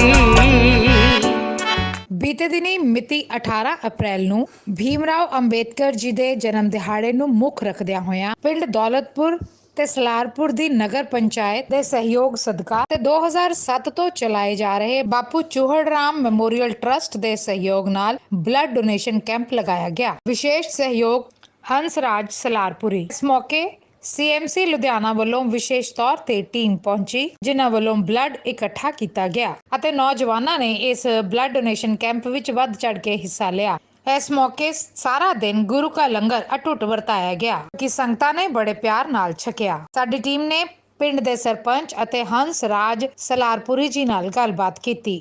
Speaker 1: ਬੀਤੇ ਦਿਨੀ ਮਿਤੀ 18 ਅਪ੍ਰੈਲ ਨੂੰ ਭੀਮ ਰਾਓ ਅੰਬੇਦਕਰ ਜੀ ਦੇ ਜਨਮ ਦਿਹਾੜੇ ਨੂੰ ਮੁੱਖ ਰੱਖਦਿਆਂ ਹੋਇਆਂ ਪਿੰਡ ਦੌਲਤਪੁਰ ਤੇ ਸਲਾਰਪੁਰ ਦੀ ਨਗਰ ਪੰਚਾਇਤ ਦੇ ਸਹਿਯੋਗ ਸਦਕਾ ਤੇ 2007 ਤੋਂ ਚਲਾਏ ਜਾ ਰਹੇ ਬਾਪੂ ਚੂਹੜ ਰਾਮ ਮੈਮੋਰੀਅਲ ਟਰਸਟ ਦੇ ਸਹਿਯੋਗ ਨਾਲ ਬਲੱਡ ਡੋਨੇਸ਼ਨ ਕੈਂਪ ਲਗਾਇਆ ਗਿਆ। ਵਿਸ਼ੇਸ਼ ਸਹਿਯੋਗ ਹੰਸਰਾਜ ਸਲਾਰਪੁਰੀ। ਇਸ ਮੌਕੇ CMC ਲੁਧਿਆਣਾ ਵੱਲੋਂ ਵਿਸ਼ੇਸ਼ ਤੌਰ ਤੇ ਟੀਮ ਪਹੁੰਚੀ, ਜਿਨ੍ਹਾਂ ਵੱਲੋਂ ਬਲੱਡ ਇਕੱਠਾ ਕੀਤਾ ਗਿਆ ਅਤੇ ਨੌਜਵਾਨਾਂ ਨੇ ਇਸ ਬਲੱਡ ਡੋਨੇਸ਼ਨ ਕੈਂਪ ਵਿੱਚ ਵੱਧ ਚੜ ਕੇ ਹਿੱਸਾ ਲਿਆ। ਇਸ ਮੌਕੇ ਸਾਰਾ ਦਿਨ ਗੁਰੂ ਕਾ ਲੰਗਰ ਅਟੁੱਟ ਵਰਤਾਇਆ ਗਿਆ ਕਿ ਸੰਗਤਾਂ ਨੇ ਬੜੇ ਪਿਆਰ ਨਾਲ ਛਕਿਆ। ਸਾਡੀ ਟੀਮ ਨੇ ਪਿੰਡ ਦੇ ਸਰਪੰਚ ਅਤੇ ਹੰਸਰਾਜ ਸਲਾਰਪੁਰੀ ਜੀ ਨਾਲ ਗੱਲਬਾਤ ਕੀਤੀ।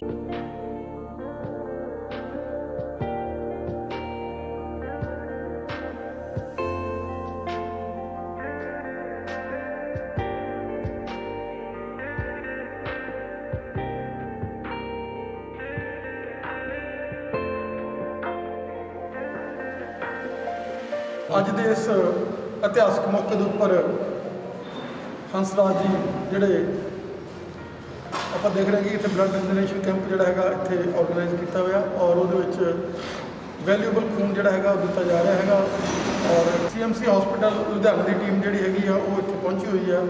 Speaker 3: ਅੱਜ ਦੇ ਇਸ ਇਤਿਹਾਸਕ ਮੌਕੇ ਦੇ ਉੱਪਰ ਹੰਸਰਾਜ ਜੀ ਜਿਹੜੇ ਆਪਾਂ ਦੇਖ ਰਹੇ ਕਿ ਇੱਥੇ ਬਲੱਡ ਡੋਨੇਸ਼ਨ ਕੈਂਪ ਜਿਹੜਾ ਹੈਗਾ ਇੱਥੇ ਆਰਗੇਨਾਈਜ਼ ਕੀਤਾ ਹੋਇਆ, ਔਰ ਉਹਦੇ ਵਿੱਚ ਵੈਲਿਊਬਲ ਖੂਨ ਜਿਹੜਾ ਹੈਗਾ ਉਹ ਦਿੱਤਾ ਜਾ ਰਿਹਾ ਹੈਗਾ, ਔਰ CMC ਹਸਪੀਟਲ ਲੁਧਿਆਣਾ ਦੀ ਟੀਮ ਜਿਹੜੀ ਹੈਗੀ ਆ ਉਹ ਇੱਥੇ ਪਹੁੰਚੀ ਹੋਈ ਆ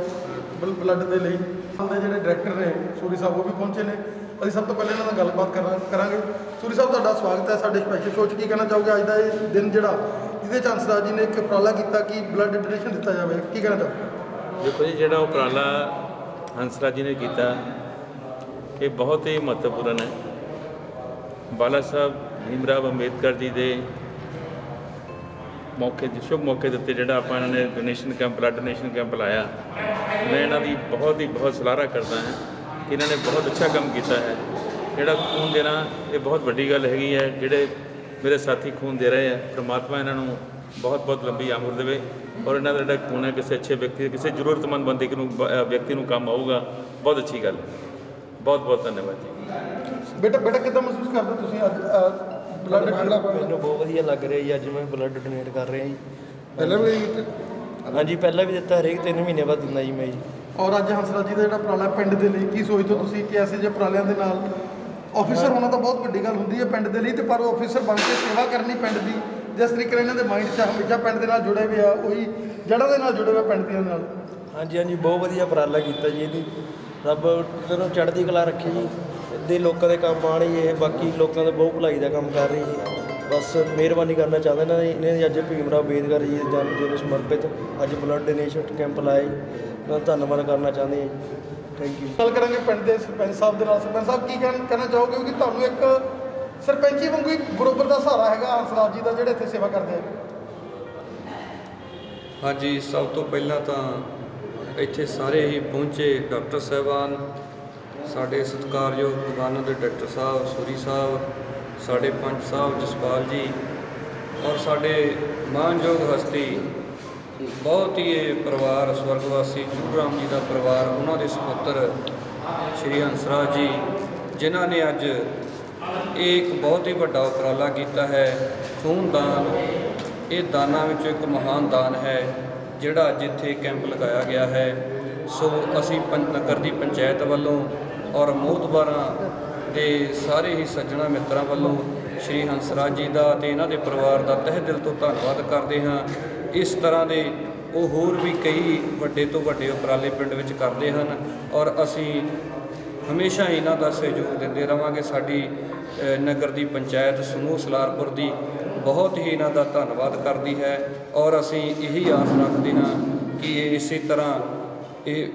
Speaker 3: ਬਲੱਡ ਦੇ ਲਈ। ਦੇ ਜਿਹੜੇ ਡਾਇਰੈਕਟਰ ਨੇ ਸੂਰੀ ਸਾਹਿਬ ਉਹ ਵੀ ਪਹੁੰਚੇ ਨੇ। ਅਸੀਂ ਸਭ ਤੋਂ ਪਹਿਲਾਂ ਇਹਨਾਂ ਨਾਲ ਗੱਲਬਾਤ ਕਰਾਂਗੇ। ਸੂਰੀ ਸਾਹਿਬ ਤੁਹਾਡਾ ਸਵਾਗਤ ਹੈ ਸਾਡੇ ਸਪੈਸ਼ਲ ਸ਼ੋਅ 'ਚ। ਕੀ ਕਹਿਣਾ ਚਾਹੋਗੇ ਅੱਜ ਦਾ ਇਹ ਦਿਨ ਜਿਹੜਾ ਜਿਹਦੇ 'ਚ ਹੰਸਰਾਜ ਜੀ ਨੇ ਇੱਕ ਉਪਰਾਲਾ ਕੀਤਾ ਕਿ ਬਲੱਡ ਡੋਨੇਸ਼ਨ ਦਿੱਤਾ ਜਾਵੇ, ਕੀ ਕਹਿਣਾ ਚਾਹੋਗੇ?
Speaker 9: ਦੇਖੋ ਜੀ, ਜਿਹੜਾ ਉਪਰਾਲਾ ਹੰਸਰਾਜ ਜੀ ਨੇ ਕੀਤਾ ਇਹ ਬਹੁਤ ਹੀ ਮਹੱਤਵਪੂਰਨ ਹੈ। ਬਾਲਾ ਸਾਹਿਬ ਭੀਮ ਰਾਓ ਅੰਬੇਦਕਰ ਜੀ ਦੇ ਮੌਕੇ ਸ਼ੁਭ ਮੌਕੇ ਦੇ ਉੱਤੇ ਜਿਹੜਾ ਆਪਾਂ ਇਹਨਾਂ ਨੇ donation camp blood donation camp ਲਾਇਆ, ਮੈਂ ਇਹਨਾਂ ਦੀ ਬਹੁਤ ਸਲਾਹਨਾ ਕਰਦਾ ਹਾਂ ਕਿ ਇਹਨਾਂ ਨੇ ਬਹੁਤ ਅੱਛਾ ਕੰਮ ਕੀਤਾ ਹੈ। ਜਿਹੜਾ ਖੂਨ ਦੇਣਾ ਇਹ ਬਹੁਤ ਵੱਡੀ ਗੱਲ ਹੈਗੀ ਹੈ। ਜਿਹੜੇ ਮੇਰੇ ਸਾਥੀ ਖੂਨ ਦੇ ਰਹੇ ਆ, ਪ੍ਰਮਾਤਮਾ ਇਹਨਾਂ ਨੂੰ ਬਹੁਤ ਲੰਬੀ ਉਮਰ ਦੇਵੇ, ਔਰ ਇਹਨਾਂ ਦਾ ਜਿਹੜਾ ਖੂਨ ਹੈ ਕਿਸੇ ਅੱਛੇ ਵਿਅਕਤੀ, ਕਿਸੇ ਜ਼ਰੂਰਤਮੰਦ ਬੰਦੇ ਨੂੰ ਵਿਅਕਤੀ ਨੂੰ ਕੰਮ ਆਊਗਾ। ਬਹੁਤ ਅੱਛੀ ਗੱਲ ਹੈ। ਬਹੁਤ ਧੰਨਵਾਦ ਜੀ।
Speaker 3: ਬੇਟਾ ਕਿੱਦਾਂ ਮਹਿਸੂਸ ਕਰਦੇ ਤੁਸੀਂ ਅੱਜ ਬਲੱਡ?
Speaker 10: ਮੈਨੂੰ ਬਹੁਤ ਵਧੀਆ ਲੱਗ ਰਿਹਾ ਜੀ। ਅੱਜ ਮੈਂ ਬਲੱਡ ਡੋਨੇਟ ਕਰ ਰਿਹਾ ਜੀ।
Speaker 3: ਪਹਿਲਾਂ ਵੀ ਦਿੱਤਾ?
Speaker 10: ਹਾਂਜੀ, ਪਹਿਲਾਂ ਵੀ ਦਿੱਤਾ। ਹਰੇਕ 3 ਮਹੀਨੇ ਬਾਅਦ ਦਿੰਦਾ ਜੀ ਮੈਂ ਜੀ।
Speaker 3: ਔਰ ਅੱਜ ਹੰਸਰਾਜ ਜੀ ਦਾ ਜਿਹੜਾ ਉਪਰਾਲਾ ਪਿੰਡ ਦੇ ਲਈ, ਕੀ ਸੋਚਦੇ ਹੋ ਤੁਸੀਂ ਕਿ ਐਸੇ ਜਿਹੇ ਉਪਰਾਲਿਆਂ ਦੇ ਨਾਲ ਆਫਿਸਰ ਹੋਣਾ ਤਾਂ ਬਹੁਤ ਵੱਡੀ ਗੱਲ ਹੁੰਦੀ ਹੈ ਪਿੰਡ ਦੇ ਲਈ, ਤੇ ਪਰ ਉਹ ਆਫਿਸਰ ਬਣ ਕੇ ਸੇਵਾ ਕਰਨੀ ਪਿੰਡ ਦੀ, ਜਿਸ ਤਰੀਕੇ ਨਾਲ ਇਹਨਾਂ ਦੇ ਮਾਈਂਡ 'ਚ ਹਮੇਸ਼ਾ ਪਿੰਡ ਦੇ ਨਾਲ ਜੁੜੇ ਹੋਏ ਆ, ਉਹੀ ਜੜ੍ਹਾਂ ਦੇ ਨਾਲ ਜੁੜੇ ਹੋਏ ਪਿੰਡ ਦੀਆਂ ਨਾਲ।
Speaker 10: ਹਾਂਜੀ, ਬਹੁਤ ਵਧੀਆ ਉਪਰਾਲਾ ਕੀਤਾ ਜੀ। ਇਹਦੀ ਰੱਬ ਨੂੰ ਚੜ੍ਹਦੀ ਕਲਾ ਰੱਖੇ ਜੀ। ਦੇ ਲੋਕਾਂ ਦੇ ਕੰਮ ਆਉਣ ਜੀ। ਇਹ ਬਾਕੀ ਲੋਕਾਂ ਦਾ ਬਹੁਤ ਭਲਾਈ ਦਾ ਕੰਮ ਕਰ ਰਹੀ ਜੀ। ਬਸ ਮਿਹਰਬਾਨੀ ਕਰਨਾ ਚਾਹੁੰਦਾ ਇਹਨਾਂ ਦੀ ਅੱਜ ਭੀਮ ਰਾਓ ਅੰਬੇਦਕਰ ਜੀ ਦੇ ਜਨਮ ਦਿਨ ਨੂੰ ਸਮਰਪਿਤ ਅੱਜ ਬਲੱਡ ਡੋਨੇਸ਼ਨ ਕੈਂਪ ਲਾਇਆ ਜੀ। ਮੈਂ ਧੰਨਵਾਦ ਕਰਨਾ ਚਾਹੁੰਦੇ ਹਾਂ ਜੀ। Thank you.
Speaker 3: ਗੱਲ ਕਰਾਂਗੇ ਪਿੰਡ ਦੇ ਸਰਪੰਚ ਸਾਹਿਬ ਦੇ ਨਾਲ। ਸਰਪੰਚ ਸਾਹਿਬ ਕੀ ਕਹਿਣਾ ਚਾਹੋਗੇ ਕਿ ਤੁਹਾਨੂੰ ਇੱਕ ਸਰਪੰਚੀ ਵਾਂਗੂ ਹੀ ਬਰੋਬਰ ਦਾ ਸਹਾਰਾ ਹੈਗਾ ਹੰਸਰਾਜ ਜੀ ਦਾ ਜਿਹੜੇ ਇੱਥੇ ਸੇਵਾ ਕਰਦੇ ਆ?
Speaker 11: ਹਾਂਜੀ, ਸਭ ਤੋਂ ਪਹਿਲਾਂ ਤਾਂ ਇੱਥੇ ਸਾਰੇ ਹੀ ਪਹੁੰਚੇ ਡਾਕਟਰ ਸਾਹਿਬਾਨ, ਸਾਡੇ ਸਤਿਕਾਰਯੋਗ ਦੀਵਾਨਾਂ ਦੇ ਡਾਕਟਰ ਸਾਹਿਬ ਸੂਰੀ ਸਾਹਿਬ, ਸਾਡੇ ਪੰਚ ਸਾਹਿਬ ਜਸਪਾਲ ਜੀ ਔਰ ਸਾਡੇ ਮਾਨਯੋਗ ਹਸਤੀ ਬਹੁਤ ਹੀ ਇਹ ਪਰਿਵਾਰ ਸਵਰਗਵਾਸੀ ਚੂੜ ਰਾਮ ਜੀ ਦਾ ਪਰਿਵਾਰ, ਉਹਨਾਂ ਦੇ ਸਪੁੱਤਰ ਸ਼੍ਰੀ ਹੰਸਰਾਜ ਜੀ, ਜਿਨ੍ਹਾਂ ਨੇ ਅੱਜ ਇਹ ਇੱਕ ਬਹੁਤ ਹੀ ਵੱਡਾ ਉਪਰਾਲਾ ਕੀਤਾ ਹੈ। ਖੂਨਦਾਨ ਇਹ ਦਾਨਾਂ ਵਿੱਚੋਂ ਇੱਕ ਮਹਾਨ ਦਾਨ ਹੈ ਜਿਹੜਾ ਅੱਜ ਇੱਥੇ ਕੈਂਪ ਲਗਾਇਆ ਗਿਆ ਹੈ। ਸੋ ਅਸੀਂ ਨਗਰ ਦੀ ਪੰਚਾਇਤ ਵੱਲੋਂ ਔਰ ਮੋਹਤਬਾਰਾਂ ਦੇ ਸਾਰੇ ਹੀ ਸੱਜਣਾ ਮਿੱਤਰਾਂ ਵੱਲੋਂ ਸ਼੍ਰੀ ਹੰਸਰਾਜ ਜੀ ਦਾ ਅਤੇ ਇਹਨਾਂ ਦੇ ਪਰਿਵਾਰ ਦਾ ਤਹਿ ਦਿਲ ਤੋਂ ਧੰਨਵਾਦ ਕਰਦੇ ਹਾਂ। ਇਸ ਤਰ੍ਹਾਂ ਦੇ ਉਹ ਹੋਰ ਵੀ ਕਈ ਵੱਡੇ ਤੋਂ ਵੱਡੇ ਉਪਰਾਲੇ ਪਿੰਡ ਵਿੱਚ ਕਰਦੇ ਹਨ ਔਰ ਅਸੀਂ ਹਮੇਸ਼ਾ ਇਹਨਾਂ ਦਾ ਸਹਿਯੋਗ ਦਿੰਦੇ ਰਹਾਂਗੇ। ਸਾਡੀ ਨਗਰ ਦੀ ਪੰਚਾਇਤ ਸਮੂਹ ਸਲਾਰਪੁਰ ਦੀ ਬਹੁਤ ਹੀ ਇਹਨਾਂ ਦਾ ਧੰਨਵਾਦ ਕਰਦੀ ਹੈ ਔਰ ਅਸੀਂ ਇਹੀ ਆਸ ਰੱਖਦੇ ਹਾਂ ਕਿ ਇਹ ਇਸੇ ਤਰ੍ਹਾਂ ਇਹ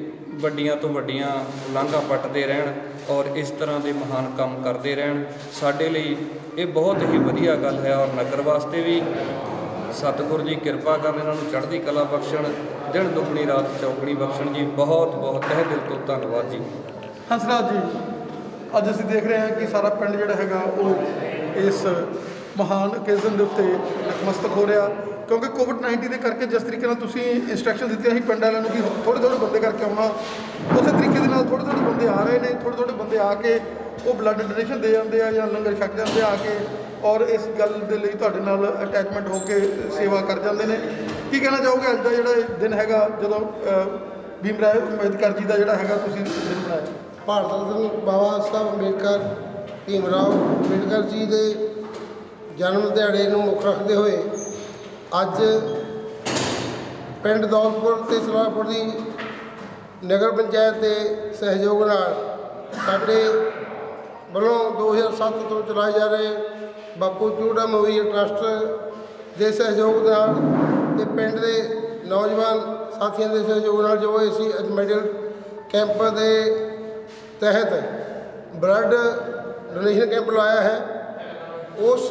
Speaker 11: ਵੱਡੀਆਂ ਤੋਂ ਵੱਡੀਆਂ ਲਾਂਘਾਂ ਪੱਟਦੇ ਰਹਿਣ ਔਰ ਇਸ ਤਰ੍ਹਾਂ ਦੇ ਮਹਾਨ ਕੰਮ ਕਰਦੇ ਰਹਿਣ। ਸਾਡੇ ਲਈ ਇਹ ਬਹੁਤ ਹੀ ਵਧੀਆ ਗੱਲ ਹੈ ਔਰ ਨਗਰ ਵਾਸਤੇ ਵੀ ਸਤਿਗੁਰ ਜੀ ਕਿਰਪਾ ਕਰਨ, ਇਹਨਾਂ ਨੂੰ ਚੜ੍ਹਦੀ ਕਲਾ ਬਖਸ਼ਣ, ਦਿਨ ਦੁੱਗਣੀ ਰਾਤ ਚੌਗਣੀ ਬਖਸ਼ਣ ਜੀ। ਬਹੁਤ ਬਹੁਤ ਤਹਿ ਦਿਲ ਤੋਂ ਧੰਨਵਾਦ ਜੀ।
Speaker 3: ਹੰਸਰਾਜ ਜੀ, ਅੱਜ ਅਸੀਂ ਦੇਖ ਰਹੇ ਹਾਂ ਕਿ ਸਾਰਾ ਪਿੰਡ ਜਿਹੜਾ ਹੈਗਾ ਉਹ ਇਸ ਮਹਾਨ ਓਕੇਜ਼ਨ ਦੇ ਉੱਤੇ ਨਤਮਸਤਕ ਹੋ ਰਿਹਾ, ਕਿਉਂਕਿ ਕੋਵਿਡ-19 ਦੇ ਕਰਕੇ ਜਿਸ ਤਰੀਕੇ ਨਾਲ ਤੁਸੀਂ ਇੰਸਟਰਕਸ਼ਨ ਦਿੱਤੀਆਂ ਸੀ ਪਿੰਡ ਵਾਲਿਆਂ ਨੂੰ ਕਿ ਥੋੜ੍ਹੇ ਬੰਦੇ ਕਰਕੇ ਆਉਣਾ, ਉਸੇ ਤਰੀਕੇ ਦੇ ਨਾਲ ਥੋੜ੍ਹੇ ਬੰਦੇ ਆ ਰਹੇ ਨੇ। ਥੋੜ੍ਹੇ ਬੰਦੇ ਆ ਕੇ ਉਹ ਬਲੱਡ ਡੋਨੇਸ਼ਨ ਦੇ ਜਾਂਦੇ ਆ ਜਾਂ ਲੰਗਰ ਛਕ ਜਾਂਦੇ ਆ ਕੇ ਔਰ ਇਸ ਗੱਲ ਦੇ ਲਈ ਤੁਹਾਡੇ ਨਾਲ ਅਟੈਚਮੈਂਟ ਹੋ ਕੇ ਸੇਵਾ ਕਰ ਜਾਂਦੇ ਨੇ। ਕੀ ਕਹਿਣਾ ਚਾਹੋਗੇ ਅੱਜ ਦਾ ਜਿਹੜਾ ਇਹ ਦਿਨ ਹੈਗਾ ਜਦੋਂ ਭੀਮ ਰਾਓ ਅੰਬੇਦਕਰ ਜੀ ਦਾ ਜਿਹੜਾ ਹੈਗਾ ਤੁਸੀਂ ਦਿਨ ਬਣਾਇਆ?
Speaker 6: ਭਾਰਤ ਰਤਨ ਬਾਬਾ ਸਾਹਿਬ ਅੰਬੇਦਕਰ ਭੀਮ ਰਾਓ ਅੰਬੇਦਕਰ ਜੀ ਦੇ ਜਨਮ ਦਿਹਾੜੇ ਨੂੰ ਮੁੱਖ ਰੱਖਦੇ ਹੋਏ ਅੱਜ ਪਿੰਡ ਦੌਲਤਪੁਰ ਅਤੇ ਸਲਾਰਪੁਰ ਦੀ ਨਗਰ ਪੰਚਾਇਤ ਦੇ ਸਹਿਯੋਗ ਨਾਲ ਸਾਡੇ ਵੱਲੋਂ 2007 ਤੋਂ ਚਲਾਏ ਜਾ ਰਹੇ ਬਾਪੂ ਚੂੜ ਰਾਮ ਮੈਮੋਰੀਅਲ ਟਰੱਸਟ ਦੇ ਸਹਿਯੋਗ ਨਾਲ ਤੇ ਪਿੰਡ ਦੇ ਨੌਜਵਾਨ ਸਾਥੀਆਂ ਦੇ ਸਹਿਯੋਗ ਨਾਲ ਜੋ ਅਸੀਂ ਅੱਜ ਮੈਡੀਕਲ ਕੈਂਪ ਦੇ ਤਹਿਤ ਬਲੱਡ ਡੋਨੇਸ਼ਨ ਕੈਂਪ ਲਾਇਆ ਹੈ, ਉਸ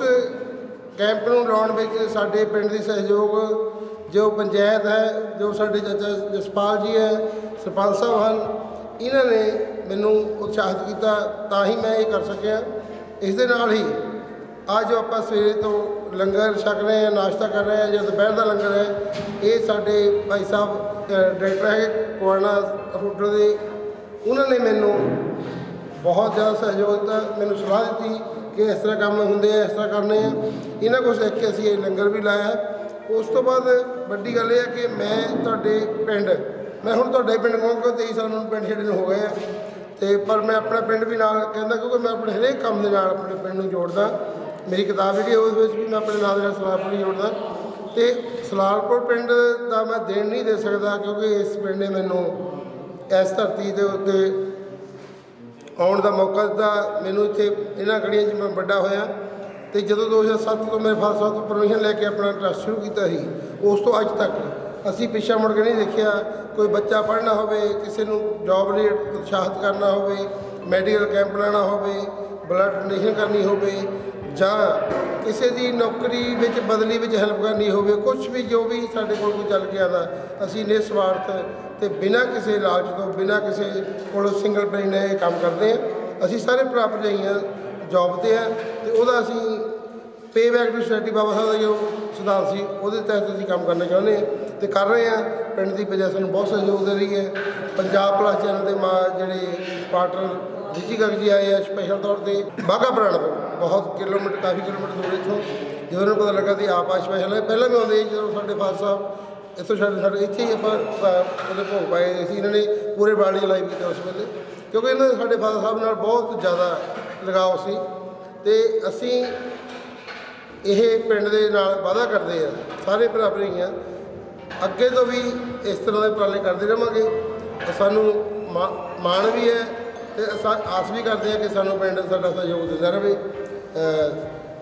Speaker 6: ਕੈਂਪ ਨੂੰ ਲਾਉਣ ਵਿੱਚ ਸਾਡੇ ਪਿੰਡ ਦੀ ਸਹਿਯੋਗ ਜੋ ਪੰਚਾਇਤ ਹੈ, ਜੋ ਸਾਡੇ ਚਾਚਾ ਜਸਪਾਲ ਜੀ ਹੈ, ਸਰਪੰਚ ਸਾਹਿਬ ਹਨ, ਇਹਨਾਂ ਨੇ ਮੈਨੂੰ ਉਤਸ਼ਾਹਿਤ ਕੀਤਾ ਤਾਂ ਹੀ ਮੈਂ ਇਹ ਕਰ ਸਕਿਆ। ਇਸ ਦੇ ਨਾਲ ਹੀ ਅੱਜ ਜੋ ਆਪਾਂ ਸਵੇਰੇ ਤੋਂ ਲੰਗਰ ਛਕ ਰਹੇ ਹਾਂ, ਨਾਸ਼ਤਾ ਕਰ ਰਹੇ ਹਾਂ ਜਾਂ ਦੁਪਹਿਰ ਦਾ ਲੰਗਰ ਹੈ, ਇਹ ਸਾਡੇ ਭਾਈ ਸਾਹਿਬ ਡਾਇਰੈਕਟਰ ਹੈ ਕੁਆਣਾ ਹੋਟਲ ਦੇ, ਉਹਨਾਂ ਨੇ ਮੈਨੂੰ ਬਹੁਤ ਜ਼ਿਆਦਾ ਸਹਿਯੋਗ ਦਿੱਤਾ, ਮੈਨੂੰ ਸਲਾਹ ਦਿੱਤੀ ਕਿ ਇਸ ਤਰ੍ਹਾਂ ਕੰਮ ਹੁੰਦੇ ਆ, ਇਸ ਤਰ੍ਹਾਂ ਕਰਨੇ ਆ। ਇਹਨਾਂ ਕੋਲ ਸਿੱਖ ਕੇ ਅਸੀਂ ਇਹ ਲੰਗਰ ਵੀ ਲਾਇਆ। ਉਸ ਤੋਂ ਬਾਅਦ ਵੱਡੀ ਗੱਲ ਇਹ ਹੈ ਕਿ ਮੈਂ ਤੁਹਾਡੇ ਪਿੰਡ, ਮੈਂ ਹੁਣ ਤੁਹਾਡੇ ਪਿੰਡ ਕਹਾਂਗਾ, 23 ਸਾਲ ਮੈਨੂੰ ਪਿੰਡ ਛੱਡਣ ਹੋ ਗਏ ਆ, ਅਤੇ ਪਰ ਮੈਂ ਆਪਣਾ ਪਿੰਡ ਵੀ ਨਾਲ ਕਹਿੰਦਾ ਕਿਉਂਕਿ ਮੈਂ ਆਪਣੇ ਹਰੇਕ ਕੰਮ ਦੇ ਨਾਲ ਆਪਣੇ ਪਿੰਡ ਨੂੰ ਜੋੜਦਾ। ਮੇਰੀ ਕਿਤਾਬ ਜਿਹੜੀ ਉਸ ਵਿੱਚ ਵੀ ਮੈਂ ਆਪਣੇ ਨਾਲ ਦੇ ਨਾਲ ਸਲਾਰਪੁਰ ਜੋੜਦਾ ਅਤੇ ਸਲਾਰਪੁਰ ਪਿੰਡ ਦਾ ਮੈਂ ਦੇਣ ਨਹੀਂ ਦੇ ਸਕਦਾ ਕਿਉਂਕਿ ਇਸ ਪਿੰਡ ਨੇ ਮੈਨੂੰ ਇਸ ਧਰਤੀ ਦੇ ਉੱਤੇ ਆਉਣ ਦਾ ਮੌਕਾ ਦਿੱਤਾ। ਮੈਨੂੰ ਇੱਥੇ ਇਹਨਾਂ ਗੜੀਆਂ 'ਚ ਮੈਂ ਵੱਡਾ ਹੋਇਆ ਅਤੇ ਜਦੋਂ 2007 ਤੋਂ ਮੇਰੇ ਫਾਦਰ ਸਾਹਿਬ ਤੋਂ ਪਰਮਿਸ਼ਨ ਲੈ ਕੇ ਆਪਣਾ ਟਰੱਸਟ ਸ਼ੁਰੂ ਕੀਤਾ ਸੀ, ਉਸ ਤੋਂ ਅੱਜ ਤੱਕ ਅਸੀਂ ਪਿੱਛਾ ਮੁੜ ਕੇ ਨਹੀਂ ਦੇਖਿਆ। ਕੋਈ ਬੱਚਾ ਪੜ੍ਹਨਾ ਹੋਵੇ, ਕਿਸੇ ਨੂੰ ਜੋਬ ਲਈ ਉਤਸ਼ਾਹਿਤ ਕਰਨਾ ਹੋਵੇ, ਮੈਡੀਕਲ ਕੈਂਪ ਲਾਉਣਾ ਹੋਵੇ, ਬਲੱਡ ਡੋਨੇਸ਼ਨ ਕਰਨੀ ਹੋਵੇ ਜਾਂ ਕਿਸੇ ਦੀ ਨੌਕਰੀ ਵਿੱਚ ਬਦਲੀ ਵਿੱਚ ਹੈਲਪ ਕਰਨੀ ਹੋਵੇ, ਕੁਛ ਵੀ ਜੋ ਵੀ ਸਾਡੇ ਕੋਲ ਕੋਈ ਚੱਲ ਕੇ ਆਉਂਦਾ, ਅਸੀਂ ਨਿਸਵਾਰਥ ਅਤੇ ਬਿਨਾਂ ਕਿਸੇ ਲਾਲਚ ਤੋਂ, ਬਿਨਾਂ ਕਿਸੇ ਕੋਲ ਸਿੰਗਲ ਬ੍ਰੇਨ ਇਹ ਕੰਮ ਕਰਦੇ ਹਾਂ। ਅਸੀਂ ਸਾਰੇ ਭਰਾ ਭਰਜਾਈਆਂ ਜੋਬ 'ਤੇ ਆ ਅਤੇ ਉਹਦਾ ਅਸੀਂ ਪੇ ਬੈਕ ਟੂ ਸੋਸਾਇਟੀ ਬਾਬਾ ਸਾਹਿਬ ਦਾ ਜੋ ਸਿਧਾਂਤ ਸੀ ਉਹਦੇ ਤਹਿਤ ਅਸੀਂ ਕੰਮ ਕਰਨਾ ਚਾਹੁੰਦੇ ਹਾਂ ਅਤੇ ਕਰ ਰਹੇ ਹਾਂ। ਪਿੰਡ ਦੀ ਪੰਚਾਇਤ ਸਾਨੂੰ ਬਹੁਤ ਸਹਿਯੋਗ ਦੇ ਰਹੀ ਹੈ। ਪੰਜਾਬ ਪਲਸ ਚੈਨਲ ਦੇ ਜਿਹੜੇ ਪਾਰਟਨਰ ਰਿਚੀ ਗਰਗ ਜੀ ਆਏ ਆ ਸਪੈਸ਼ਲ ਤੌਰ 'ਤੇ ਬਾਘਾ ਪੁਰਾਣਾ ਤੋਂ ਬਹੁਤ ਕਿਲੋਮੀਟਰ, ਕਾਫੀ ਕਿਲੋਮੀਟਰ ਦੂਰ ਇੱਥੋਂ, ਜਦੋਂ ਉਹਨਾਂ ਨੂੰ ਪਤਾ ਲੱਗਾ ਕਿ ਆਪ ਸਪੈਸ਼ਲ ਹੈ। ਪਹਿਲਾਂ ਵੀ ਆਉਂਦੇ ਜਦੋਂ ਸਾਡੇ ਫਾਦਰ ਸਾਹਿਬ ਇੱਥੋਂ ਸਾਡੇ ਇੱਥੇ ਹੀ ਆਪਾਂ ਉਹਦੇ ਭੋਗ ਪਾਏ ਸੀ। ਇਹਨਾਂ ਨੇ ਪੂਰੇ ਵਰਲਡ ਲਾਈਵ ਕੀਤਾ ਉਸ ਵੇਲੇ ਕਿਉਂਕਿ ਇਹਨਾਂ ਦੇ ਸਾਡੇ ਫਾਦਰ ਸਾਹਿਬ ਨਾਲ ਬਹੁਤ ਜ਼ਿਆਦਾ ਲਗਾਓ ਸੀ ਅਤੇ ਅਸੀਂ ਇਹ ਪਿੰਡ ਦੇ ਨਾਲ ਵਾਅਦਾ ਕਰਦੇ ਆ ਸਾਰੇ ਭਰਾ ਭਰਾਈਆਂ ਅੱਗੇ ਤੋਂ ਵੀ ਇਸ ਤਰ੍ਹਾਂ ਦੇ ਉਪਰਾਲੇ ਕਰਦੇ ਰਹਾਂਗੇ। ਸਾਨੂੰ ਮਾਣ ਵੀ ਹੈ ਤੇ ਆਸ ਵੀ ਕਰਦੇ ਹਾਂ ਕਿ ਸਾਨੂੰ ਪਿੰਡ ਸਾਡਾ ਸਹਿਯੋਗ ਦਿੰਦਾ ਰਹੇ।